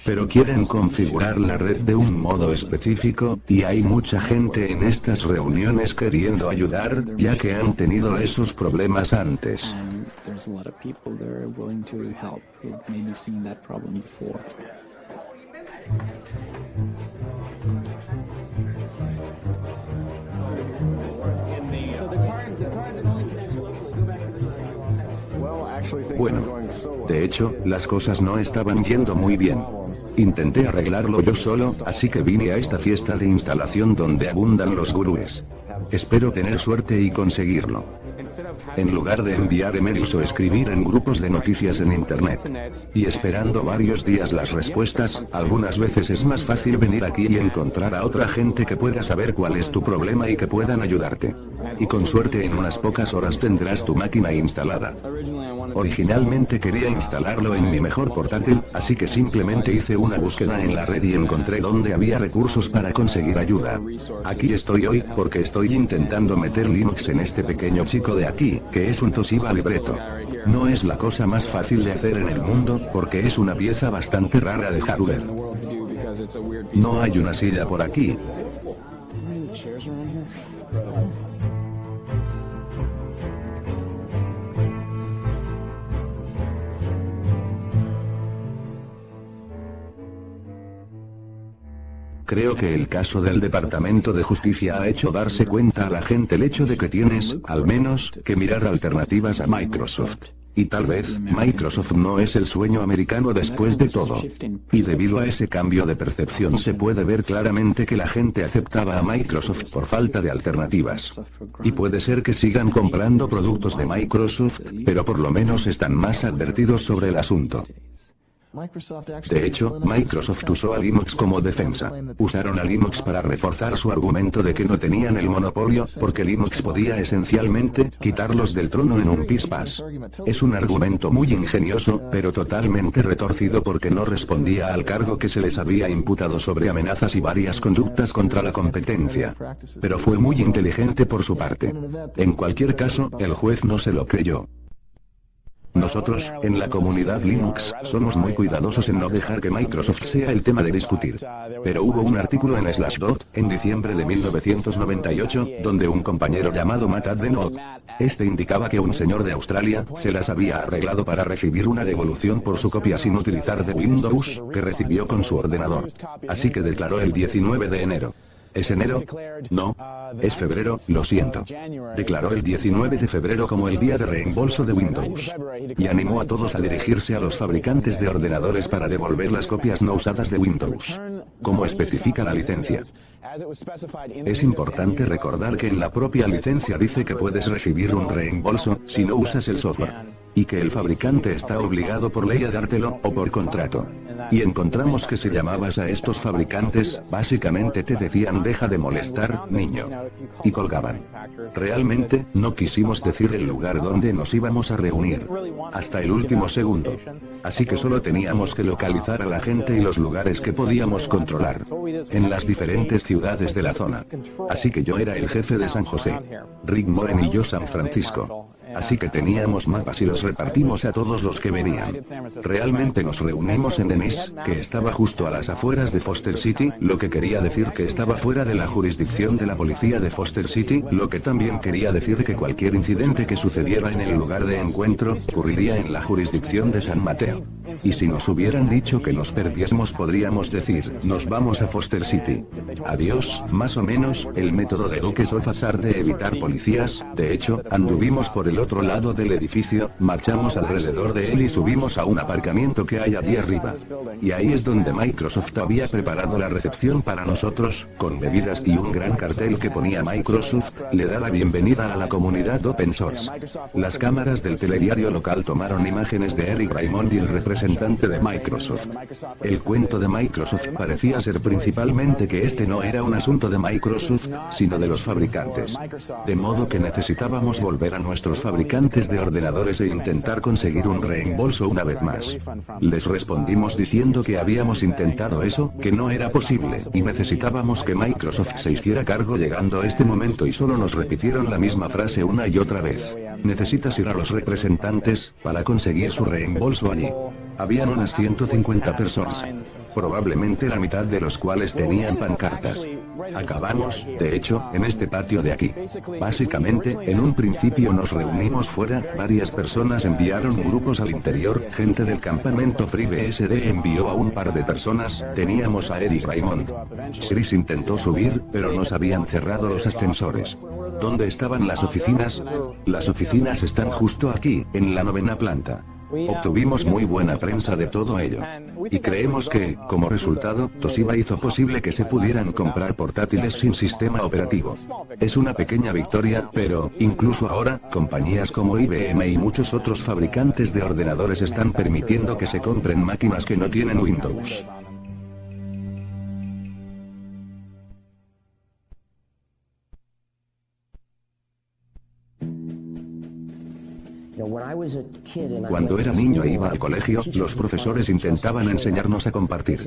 pero quieren configurar la red de un modo específico, y hay mucha gente en estas reuniones queriendo ayudar, ya que han tenido esos problemas antes. Bueno, de hecho, las cosas no estaban yendo muy bien. Intenté arreglarlo yo solo, así que vine a esta fiesta de instalación donde abundan los gurúes. Espero tener suerte y conseguirlo. En lugar de enviar emails o escribir en grupos de noticias en internet, y esperando varios días las respuestas, algunas veces es más fácil venir aquí y encontrar a otra gente que pueda saber cuál es tu problema y que puedan ayudarte. Y con suerte en unas pocas horas tendrás tu máquina instalada. Originalmente quería instalarlo en mi mejor portátil, así que simplemente hice una búsqueda en la red y encontré donde había recursos para conseguir ayuda. Aquí estoy hoy, porque estoy intentando meter Linux en este pequeño chico de aquí, que es un Toshiba Libretto. No es la cosa más fácil de hacer en el mundo, porque es una pieza bastante rara de hardware. No hay una silla por aquí. Creo que el caso del Departamento de Justicia ha hecho darse cuenta a la gente el hecho de que tienes, al menos, que mirar alternativas a Microsoft. Y tal vez, Microsoft no es el sueño americano después de todo. Y debido a ese cambio de percepción se puede ver claramente que la gente aceptaba a Microsoft por falta de alternativas. Y puede ser que sigan comprando productos de Microsoft, pero por lo menos están más advertidos sobre el asunto. De hecho, Microsoft usó a Linux como defensa. Usaron a Linux para reforzar su argumento de que no tenían el monopolio, porque Linux podía esencialmente quitarlos del trono en un pispás. Es un argumento muy ingenioso, pero totalmente retorcido porque no respondía al cargo que se les había imputado sobre amenazas y varias conductas contra la competencia. Pero fue muy inteligente por su parte. En cualquier caso, el juez no se lo creyó. Nosotros, en la comunidad Linux, somos muy cuidadosos en no dejar que Microsoft sea el tema de discutir. Pero hubo un artículo en Slashdot, en diciembre de 1998, donde un compañero llamado Matt Addenot, indicaba que un señor de Australia, se las había arreglado para recibir una devolución por su copia sin utilizar de Windows, que recibió con su ordenador. Así que declaró el 19 de enero. ¿Es enero? No. Es febrero, lo siento. Declaró el 19 de febrero como el día de reembolso de Windows. Y animó a todos a dirigirse a los fabricantes de ordenadores para devolver las copias no usadas de Windows. Como especifica la licencia. Es importante recordar que en la propia licencia dice que puedes recibir un reembolso, si no usas el software. Y que el fabricante está obligado por ley a dártelo, o por contrato. Y encontramos que si llamabas a estos fabricantes, básicamente te decían deja de molestar, niño. Y colgaban. Realmente, no quisimos decir el lugar donde nos íbamos a reunir. Hasta el último segundo. Así que solo teníamos que localizar a la gente y los lugares que podíamos controlar. En las diferentes ciudades de la zona. Así que yo era el jefe de San José. Rick Moren y yo San Francisco. Así que teníamos mapas y los repartimos a todos los que venían. Realmente nos reunimos en Denise, que estaba justo a las afueras de Foster City, lo que quería decir que estaba fuera de la jurisdicción de la policía de Foster City, lo que también quería decir que cualquier incidente que sucediera en el lugar de encuentro, ocurriría en la jurisdicción de San Mateo. Y si nos hubieran dicho que nos perdiésemos podríamos decir, nos vamos a Foster City. Adiós, más o menos, el método de Dukes of Hazzard de evitar policías. De hecho, anduvimos por el otro lado del edificio, marchamos alrededor de él y subimos a un aparcamiento que hay allí arriba. Y ahí es donde Microsoft había preparado la recepción para nosotros, con bebidas y un gran cartel que ponía Microsoft, le da la bienvenida a la comunidad open source. Las cámaras del telediario local tomaron imágenes de Eric Raymond y el representante de Microsoft. El cuento de Microsoft parecía ser principalmente que este no era un asunto de Microsoft, sino de los fabricantes. De modo que necesitábamos volver a nuestros fabricantes de ordenadores e intentar conseguir un reembolso una vez más. Les respondimos diciendo que habíamos intentado eso, que no era posible, y necesitábamos que Microsoft se hiciera cargo llegando a este momento y solo nos repitieron la misma frase una y otra vez. Necesitas ir a los representantes, para conseguir su reembolso allí. Habían unas 150 personas. Probablemente la mitad de los cuales tenían pancartas. Acabamos, de hecho, en este patio de aquí. Básicamente, en un principio nos reunimos fuera, varias personas enviaron grupos al interior, gente del campamento FreeBSD envió a un par de personas, teníamos a Eric Raymond. Chris intentó subir, pero nos habían cerrado los ascensores. ¿Dónde estaban las oficinas? Las oficinas están justo aquí, en la 9ª planta. Obtuvimos muy buena prensa de todo ello. Y creemos que, como resultado, Toshiba hizo posible que se pudieran comprar portátiles sin sistema operativo. Es una pequeña victoria, pero, incluso ahora, compañías como IBM y muchos otros fabricantes de ordenadores están permitiendo que se compren máquinas que no tienen Windows. Cuando era niño e iba al colegio, los profesores intentaban enseñarnos a compartir.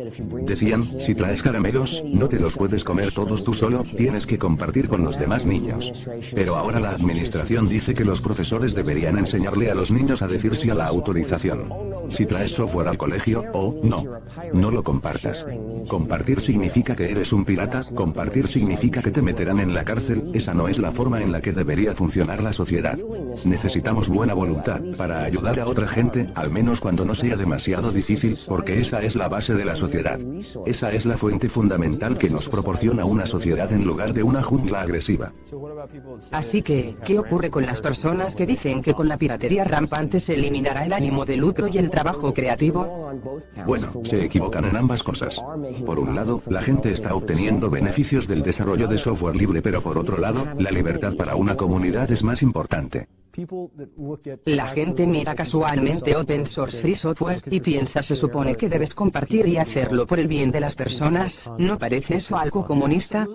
Decían, si traes caramelos, no te los puedes comer todos tú solo, tienes que compartir con los demás niños. Pero ahora la administración dice que los profesores deberían enseñarle a los niños a decir sí a la autorización. Si traes software al colegio, no lo compartas. Compartir significa que eres un pirata, compartir significa que te meterán en la cárcel, esa no es la forma en la que debería funcionar la sociedad. Necesitamos buena voluntad, para ayudar a otra gente, al menos cuando no sea demasiado difícil, porque esa es la base de la sociedad. Esa es la fuente fundamental que nos proporciona una sociedad en lugar de una jungla agresiva. Así que, ¿qué ocurre con las personas que dicen que con la piratería rampante se eliminará el ánimo de lucro y el trabajo creativo? Bueno, se equivocan en ambas cosas. Por un lado, la gente está obteniendo beneficios del desarrollo de software libre, pero por otro lado, la libertad para una comunidad es más importante. La gente mira casualmente open source free software y piensa se supone que debes compartir y hacerlo por el bien de las personas, ¿no parece eso algo comunista?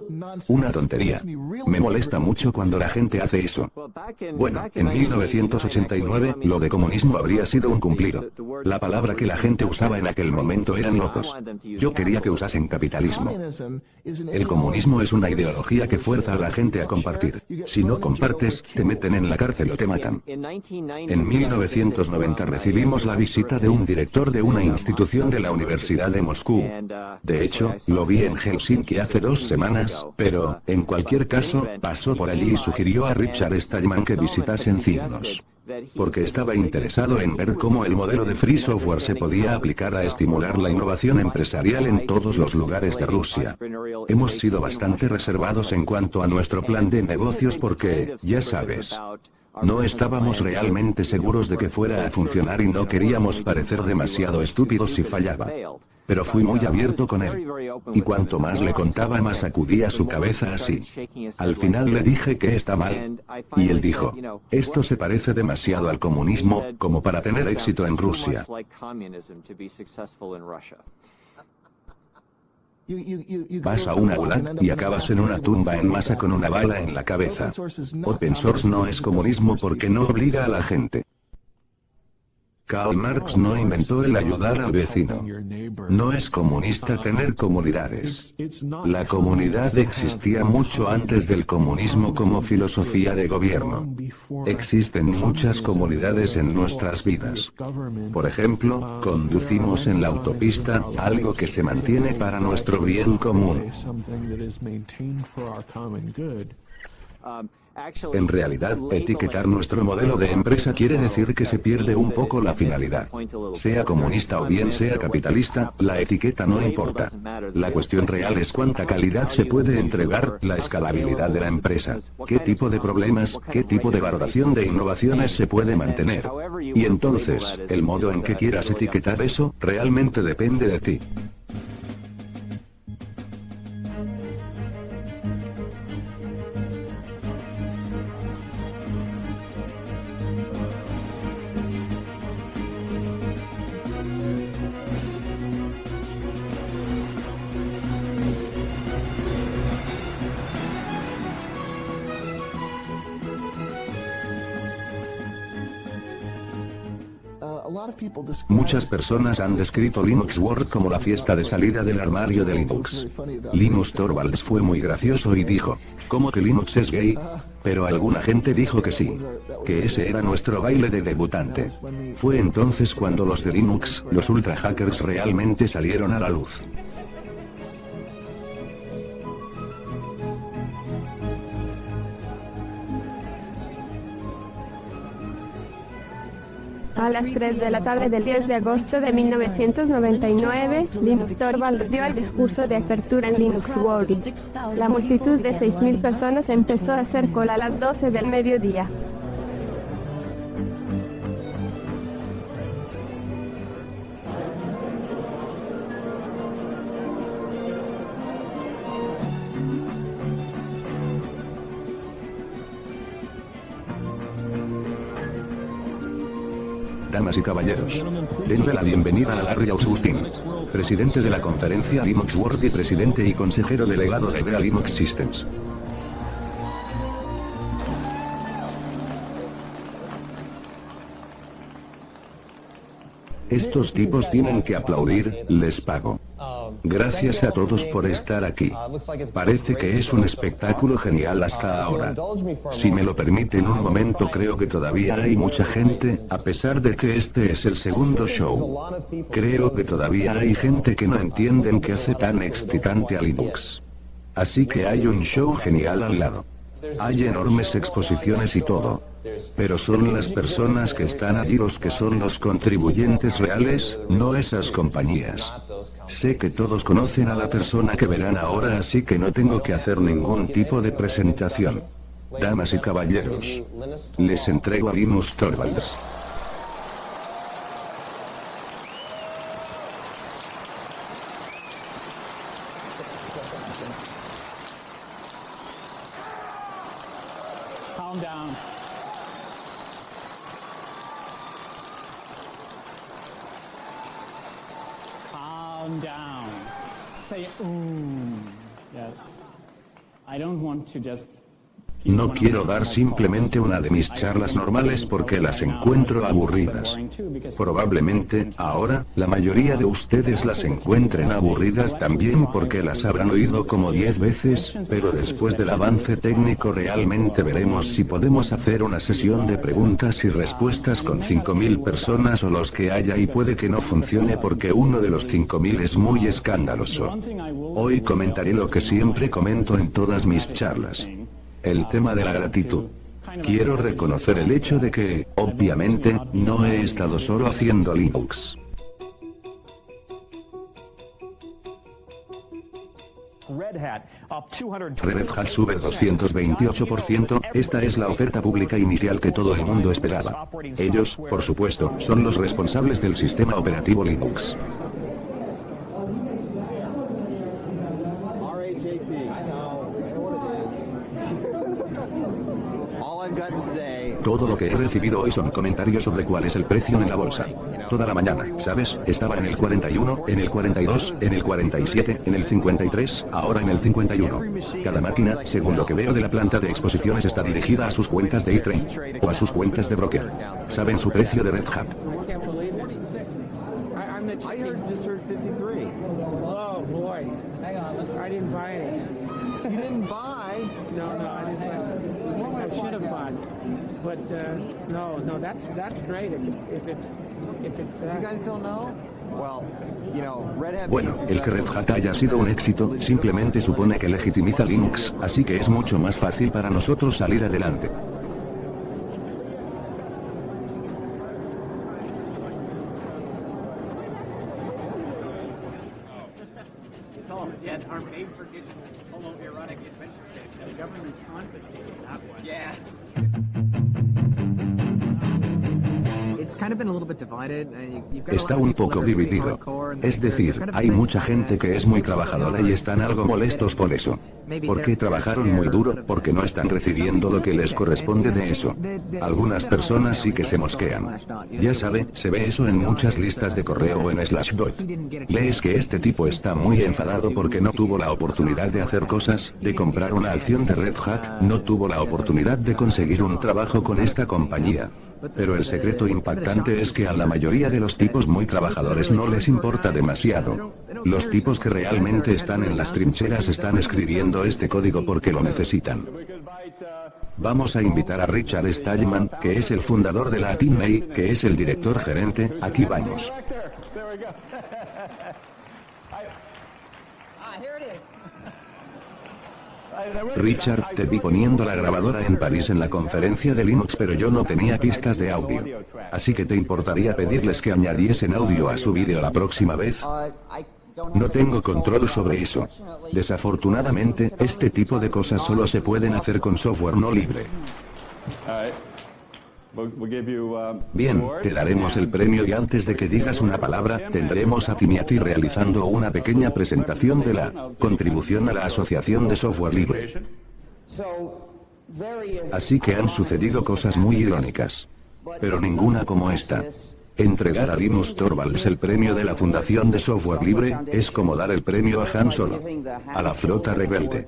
Una tontería. Me molesta mucho cuando la gente hace eso. Bueno, en 1989, lo de comunismo habría sido un cumplido. La palabra que la gente usaba en aquel momento eran locos. Yo quería que usasen capitalismo. El comunismo es una ideología que fuerza a la gente a compartir. Si no compartes, te meten en la cárcel o te matan. En 1990 recibimos la visita de un director de una institución de la Universidad de Moscú. De hecho, lo vi en Helsinki hace 2 semanas, pero, en cualquier caso, pasó por allí y sugirió a Richard Stallman que visitasen Cygnos. Porque estaba interesado en ver cómo el modelo de free software se podía aplicar a estimular la innovación empresarial en todos los lugares de Rusia. Hemos sido bastante reservados en cuanto a nuestro plan de negocios porque, ya sabes, no estábamos realmente seguros de que fuera a funcionar y no queríamos parecer demasiado estúpidos si fallaba. Pero fui muy abierto con él. Y cuanto más le contaba, más sacudía su cabeza así. Al final le dije que está mal. Y él dijo, esto se parece demasiado al comunismo, como para tener éxito en Rusia. Vas a una gulag y acabas en una tumba en masa con una bala en la cabeza. Open source no es comunismo porque no obliga a la gente. Karl Marx no inventó el ayudar al vecino. No es comunista tener comunidades. La comunidad existía mucho antes del comunismo como filosofía de gobierno. Existen muchas comunidades en nuestras vidas. Por ejemplo, conducimos en la autopista, algo que se mantiene para nuestro bien común. En realidad, etiquetar nuestro modelo de empresa quiere decir que se pierde un poco la finalidad. Sea comunista o bien sea capitalista, la etiqueta no importa. La cuestión real es cuánta calidad se puede entregar, la escalabilidad de la empresa, qué tipo de problemas, qué tipo de valoración de innovaciones se puede mantener. Y entonces, el modo en que quieras etiquetar eso, realmente depende de ti. Muchas personas han descrito Linux World como la fiesta de salida del armario de Linux. Linus Torvalds fue muy gracioso y dijo, ¿cómo que Linux es gay? Pero alguna gente dijo que sí. Que ese era nuestro baile de debutante. Fue entonces cuando los de Linux, los ultra hackers realmente salieron a la luz. A las 3 de la tarde del 10 de agosto de 1999, Linus Torvalds dio el discurso de apertura en Linux World. La multitud de 6.000 personas empezó a hacer cola a las 12 del mediodía. Damas y caballeros, denle la bienvenida a Larry Austin, presidente de la conferencia Linux World y presidente y consejero delegado de Bea Linux Systems. Estos tipos tienen que aplaudir, les pago. Gracias a todos por estar aquí. Parece que es un espectáculo genial hasta ahora. Si me lo permiten un momento, creo que todavía hay mucha gente, a pesar de que este es el segundo show. Creo que todavía hay gente que no entienden qué hace tan excitante a Linux. Así que hay un show genial al lado. Hay enormes exposiciones y todo. Pero son las personas que están allí los que son los contribuyentes reales, no esas compañías. Sé que todos conocen a la persona que verán ahora, así que no tengo que hacer ningún tipo de presentación. Damas y caballeros, les entrego a Linus Torvalds. Calm down. Calm down. Say, yes. I don't want to just... No quiero dar simplemente una de mis charlas normales porque las encuentro aburridas. Probablemente, ahora, la mayoría de ustedes las encuentren aburridas también porque las habrán oído como 10 veces, pero después del avance técnico realmente veremos si podemos hacer una sesión de preguntas y respuestas con 5000 personas o los que haya y puede que no funcione porque uno de los 5000 es muy escandaloso. Hoy comentaré lo que siempre comento en todas mis charlas. El tema de la gratitud. Quiero reconocer el hecho de que, obviamente, no he estado solo haciendo Linux. Red Hat sube 228%, esta es la oferta pública inicial que todo el mundo esperaba. Ellos, por supuesto, son los responsables del sistema operativo Linux. Todo lo que he recibido hoy son comentarios sobre cuál es el precio en la bolsa. Toda la mañana, ¿sabes? Estaba en el 41, en el 42, en el 47, en el 53, ahora en el 51. Cada máquina, según lo que veo de la planta de exposiciones, está dirigida a sus cuentas de E-Trade o a sus cuentas de broker. ¿Saben su precio de Red Hat? Oh boy, hang on, I didn't buy any. You didn't buy? No, I didn't buy. I should have bought, but no, that's great if it's that. You guys don't know? Bueno, el que Red Hat haya sido un éxito, simplemente supone que legitimiza Linux, así que es mucho más fácil para nosotros salir adelante. Está un poco dividido. Es decir, hay mucha gente que es muy trabajadora y están algo molestos por eso. Porque trabajaron muy duro, porque no están recibiendo lo que les corresponde de eso. Algunas personas sí que se mosquean. Ya sabe, se ve eso en muchas listas de correo o en Slashdot. Lees que este tipo está muy enfadado porque no tuvo la oportunidad de hacer cosas, de comprar una acción de Red Hat, no tuvo la oportunidad de conseguir un trabajo con esta compañía. Pero el secreto impactante es que a la mayoría de los tipos muy trabajadores no les importa demasiado. Los tipos que realmente están en las trincheras están escribiendo este código porque lo necesitan. Vamos a invitar a Richard Stallman, que es el fundador de la TeamMate, que es el director gerente. Aquí vamos. Richard, te vi poniendo la grabadora en París en la conferencia de Linux, pero yo no tenía pistas de audio. Así que ¿te importaría pedirles que añadiesen audio a su vídeo la próxima vez? No tengo control sobre eso. Desafortunadamente, este tipo de cosas solo se pueden hacer con software no libre. Bien, te daremos el premio y antes de que digas una palabra, tendremos a Timiati realizando una pequeña presentación de la contribución a la Asociación de Software Libre. Así que han sucedido cosas muy irónicas. Pero ninguna como esta. Entregar a Linus Torvalds el premio de la Fundación de Software Libre, es como dar el premio a Han Solo. A la flota rebelde.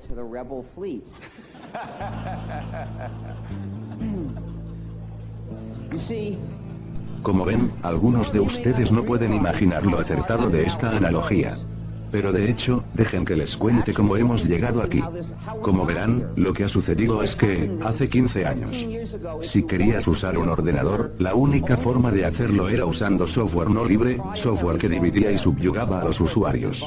Como ven, algunos de ustedes no pueden imaginar lo acertado de esta analogía. Pero de hecho, dejen que les cuente cómo hemos llegado aquí. Como verán, lo que ha sucedido es que, hace 15 años, si querías usar un ordenador, la única forma de hacerlo era usando software no libre, software que dividía y subyugaba a los usuarios.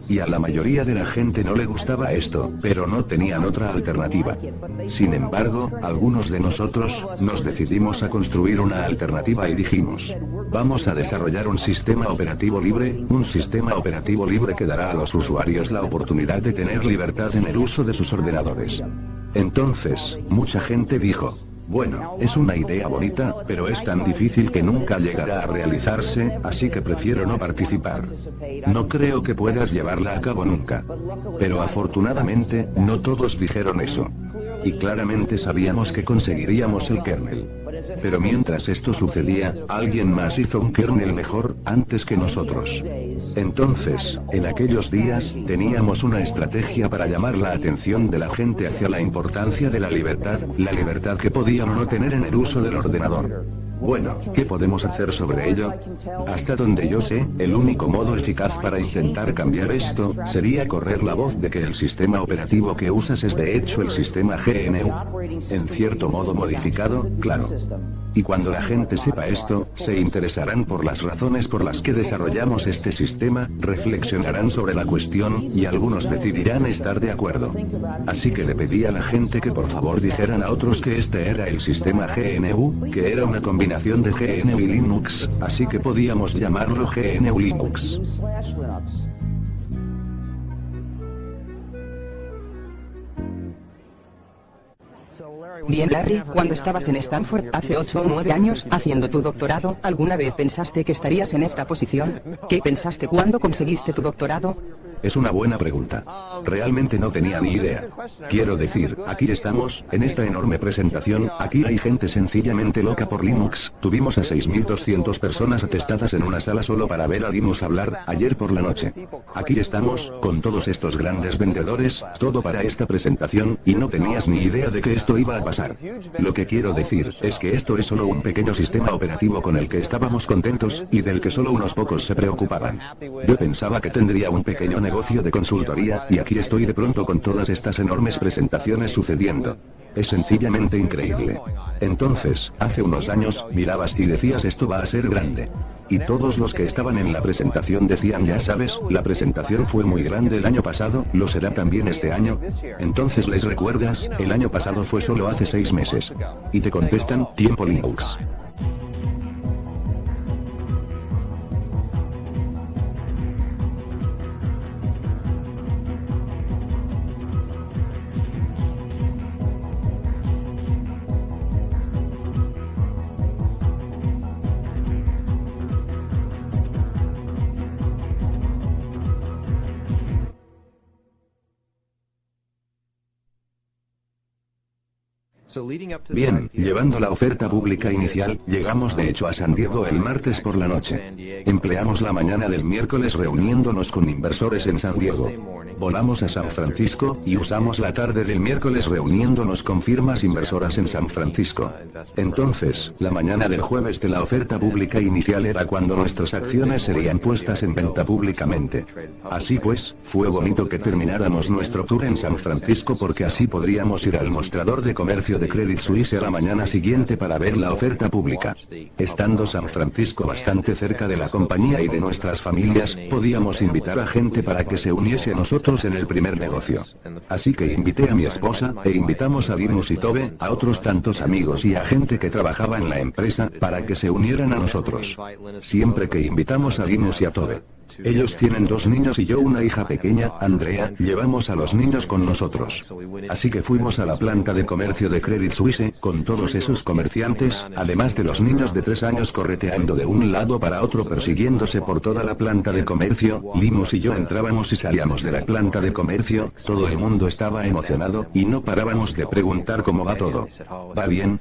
Y a la mayoría de la gente no le gustaba esto, pero no tenían otra alternativa. Sin embargo, algunos de nosotros, nos decidimos a construir una alternativa y dijimos, vamos a desarrollar un sistema operativo libre que dará a los usuarios la oportunidad de tener libertad en el uso de sus ordenadores. Entonces, mucha gente dijo, bueno, es una idea bonita, pero es tan difícil que nunca llegará a realizarse, así que prefiero no participar. No creo que puedas llevarla a cabo nunca. Pero afortunadamente, no todos dijeron eso. Y claramente sabíamos que conseguiríamos el kernel. Pero mientras esto sucedía, alguien más hizo un kernel mejor, antes que nosotros. Entonces, en aquellos días, teníamos una estrategia para llamar la atención de la gente hacia la importancia de la libertad que podían no tener en el uso del ordenador. Bueno, ¿qué podemos hacer sobre ello? Hasta donde yo sé, el único modo eficaz para intentar cambiar esto, sería correr la voz de que el sistema operativo que usas es de hecho el sistema GNU. En cierto modo modificado, claro. Y cuando la gente sepa esto, se interesarán por las razones por las que desarrollamos este sistema, reflexionarán sobre la cuestión, y algunos decidirán estar de acuerdo. Así que le pedí a la gente que por favor dijeran a otros que este era el sistema GNU, que era una combinación de GNU y Linux, así que podíamos llamarlo GNU Linux. Bien, Larry, cuando estabas en Stanford, hace 8 o 9 años, haciendo tu doctorado, ¿alguna vez pensaste que estarías en esta posición? ¿Qué pensaste cuando conseguiste tu doctorado? Es una buena pregunta. Realmente no tenía ni idea. Quiero decir, aquí estamos, en esta enorme presentación, aquí hay gente sencillamente loca por Linux. Tuvimos a 6.200 personas atestadas en una sala solo para ver a Linus hablar, ayer por la noche. Aquí estamos, con todos estos grandes vendedores, todo para esta presentación, y no tenías ni idea de que esto iba a pasar. Lo que quiero decir, es que esto es solo un pequeño sistema operativo con el que estábamos contentos, y del que solo unos pocos se preocupaban. Yo pensaba que tendría un pequeño negocio de consultoría, y aquí estoy de pronto con todas estas enormes presentaciones sucediendo. Es sencillamente increíble. Entonces, hace unos años, mirabas y decías esto va a ser grande. Y todos los que estaban en la presentación decían ya sabes, la presentación fue muy grande el año pasado, lo será también este año. Entonces les recuerdas, el año pasado fue solo hace 6 meses. Y te contestan, tiempo Linux. Bien, llevando la oferta pública inicial, llegamos de hecho a San Diego el martes por la noche. Empleamos la mañana del miércoles reuniéndonos con inversores en San Diego. Volamos a San Francisco, y usamos la tarde del miércoles reuniéndonos con firmas inversoras en San Francisco. Entonces, la mañana del jueves de la oferta pública inicial era cuando nuestras acciones serían puestas en venta públicamente. Así pues, fue bonito que termináramos nuestro tour en San Francisco porque así podríamos ir al mostrador de comercio de Credit Suisse a la mañana siguiente para ver la oferta pública. Estando San Francisco bastante cerca de la compañía y de nuestras familias, podíamos invitar a gente para que se uniese a nosotros en el primer negocio. Así que invité a mi esposa, e invitamos a Linus y Tobe, a otros tantos amigos y a gente que trabajaba en la empresa, para que se unieran a nosotros. Siempre que invitamos a Linus y a Tobe. Ellos tienen 2 niños y yo una hija pequeña, Andrea, llevamos a los niños con nosotros. Así que fuimos a la planta de comercio de Credit Suisse, con todos esos comerciantes, además de los niños de 3 años correteando de un lado para otro persiguiéndose por toda la planta de comercio. Linus y yo entrábamos y salíamos de la planta de comercio, todo el mundo estaba emocionado, y no parábamos de preguntar cómo va todo. ¿Va bien?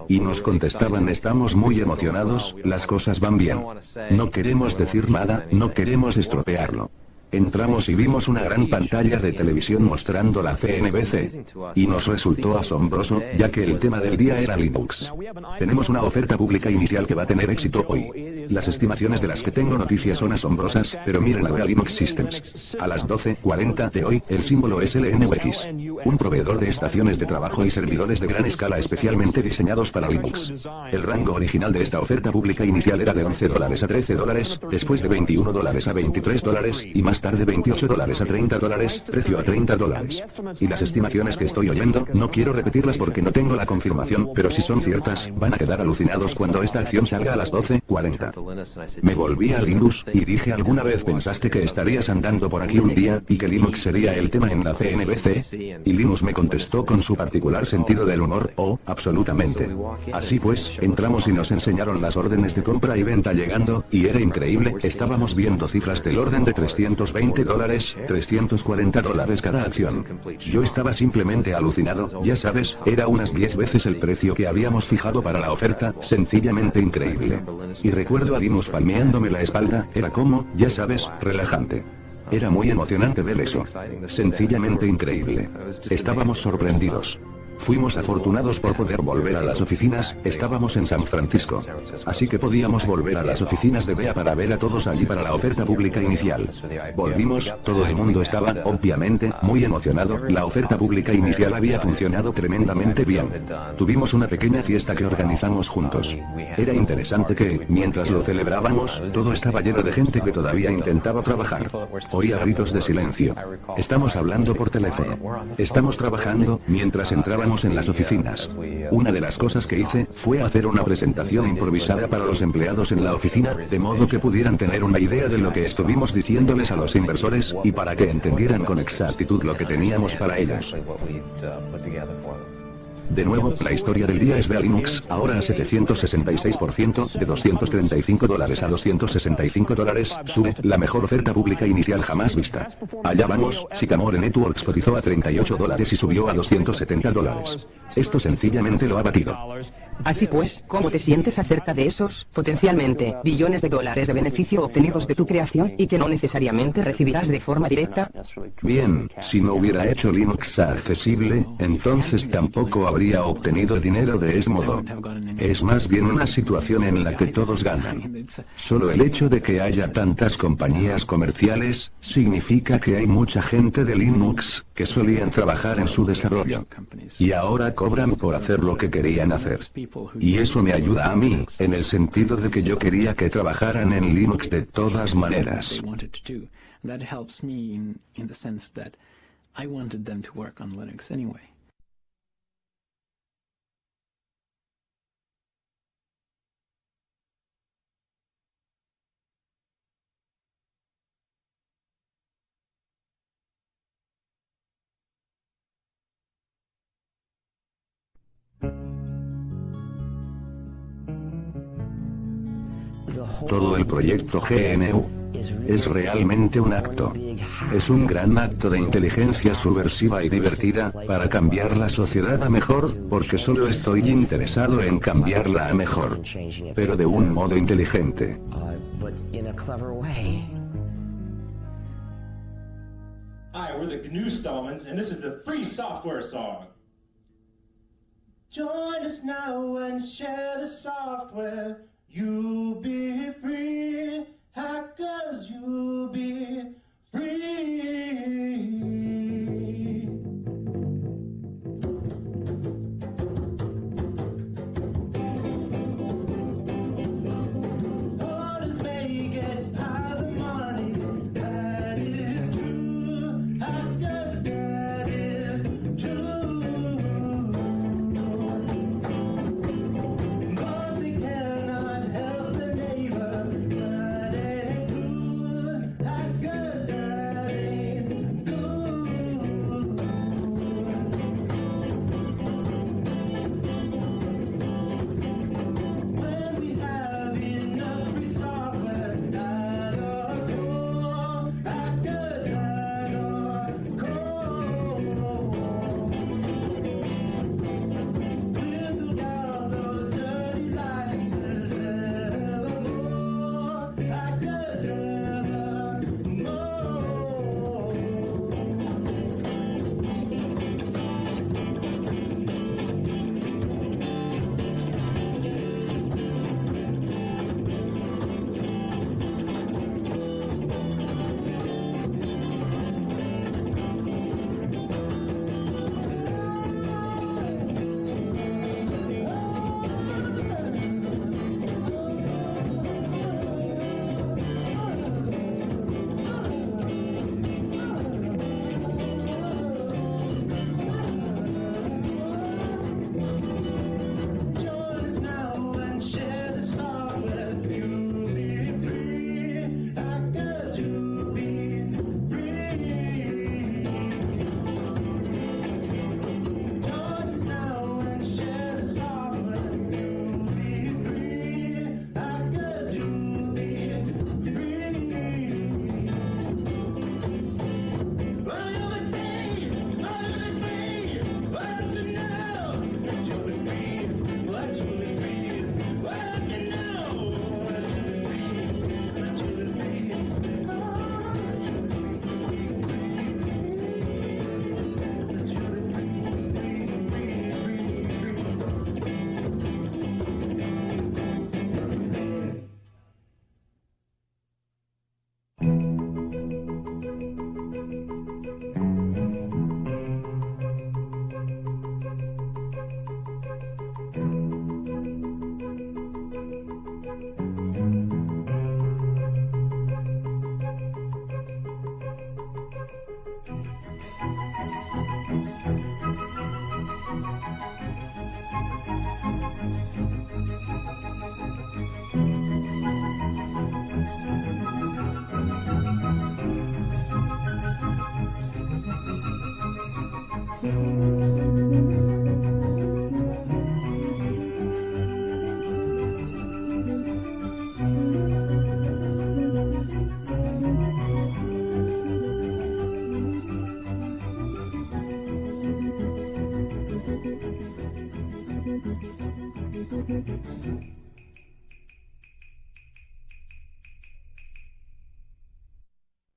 Y nos contestaban estamos muy emocionados, las cosas van bien. No queremos decir nada, no queremos estropearlo. Entramos y vimos una gran pantalla de televisión mostrando la CNBC. Y nos resultó asombroso, ya que el tema del día era Linux. Tenemos una oferta pública inicial que va a tener éxito hoy. Las estimaciones de las que tengo noticias son asombrosas, pero miren a Linux Systems. A las 12:40 de hoy, el símbolo es LNUX. Un proveedor de estaciones de trabajo y servidores de gran escala especialmente diseñados para Linux. El rango original de esta oferta pública inicial era de $11 a $13, después de $21 a $23, y más tarde $28 a $30, precio a $30. Y las estimaciones que estoy oyendo, no quiero repetirlas porque no tengo la confirmación, pero si son ciertas, van a quedar alucinados cuando esta acción salga a las 12:40. Me volví a Linux, y dije ¿alguna vez pensaste que estarías andando por aquí un día, y que Linux sería el tema en la CNBC? Y Linux me contestó con su particular sentido del humor, oh, absolutamente. Así pues, entramos y nos enseñaron las órdenes de compra y venta llegando, y era increíble, estábamos viendo cifras del orden de $320, $340 cada acción. Yo estaba simplemente alucinado, ya sabes, era unas 10 veces el precio que habíamos fijado para la oferta, sencillamente increíble. Y recuerdo a Linux palmeándome la espalda, era como, ya sabes, relajante. Era muy emocionante ver eso. Sencillamente increíble. Estábamos sorprendidos. Fuimos afortunados por poder volver a las oficinas, estábamos en San Francisco. Así que podíamos volver a las oficinas de BEA para ver a todos allí para la oferta pública inicial. Volvimos, todo el mundo estaba, obviamente, muy emocionado, la oferta pública inicial había funcionado tremendamente bien. Tuvimos una pequeña fiesta que organizamos juntos. Era interesante que, mientras lo celebrábamos, todo estaba lleno de gente que todavía intentaba trabajar. Oía gritos de silencio. Estamos hablando por teléfono. Estamos trabajando, mientras entraban en las oficinas. Una de las cosas que hice, fue hacer una presentación improvisada para los empleados en la oficina, de modo que pudieran tener una idea de lo que estuvimos diciéndoles a los inversores, y para que entendieran con exactitud lo que teníamos para ellos. De nuevo, la historia del día es BEA Linux, ahora a 766%, de $235 a $265, sube, la mejor oferta pública inicial jamás vista. Allá vamos, Sycamore Networks cotizó a $38 y subió a $270. Esto sencillamente lo ha batido. Así pues, ¿cómo te sientes acerca de esos, potencialmente, billones de dólares de beneficio obtenidos de tu creación, y que no necesariamente recibirás de forma directa? Bien, si no hubiera hecho Linux accesible, entonces tampoco habría obtenido dinero de ese modo. Es más bien una situación en la que todos ganan. Solo el hecho de que haya tantas compañías comerciales, significa que hay mucha gente de Linux, que solían trabajar en su desarrollo. Y ahora cobran por hacer lo que querían hacer. Y eso me ayuda a mí, en el sentido de que yo quería que trabajaran en Linux de todas maneras. Todo el proyecto GNU es realmente un acto. Es un gran acto de inteligencia subversiva y divertida, para cambiar la sociedad a mejor, porque solo estoy interesado en cambiarla a mejor. Pero de un modo inteligente. Hi, we're the GNU Stallmans, and this is the free software song. Join us now and share the software. You'll be free, hackers, you'll be free. Orders may get piles of money, that is true. Hackers, that is true. But we cannot help the neighbor, that ain't good. Hackers, that ain't good. you.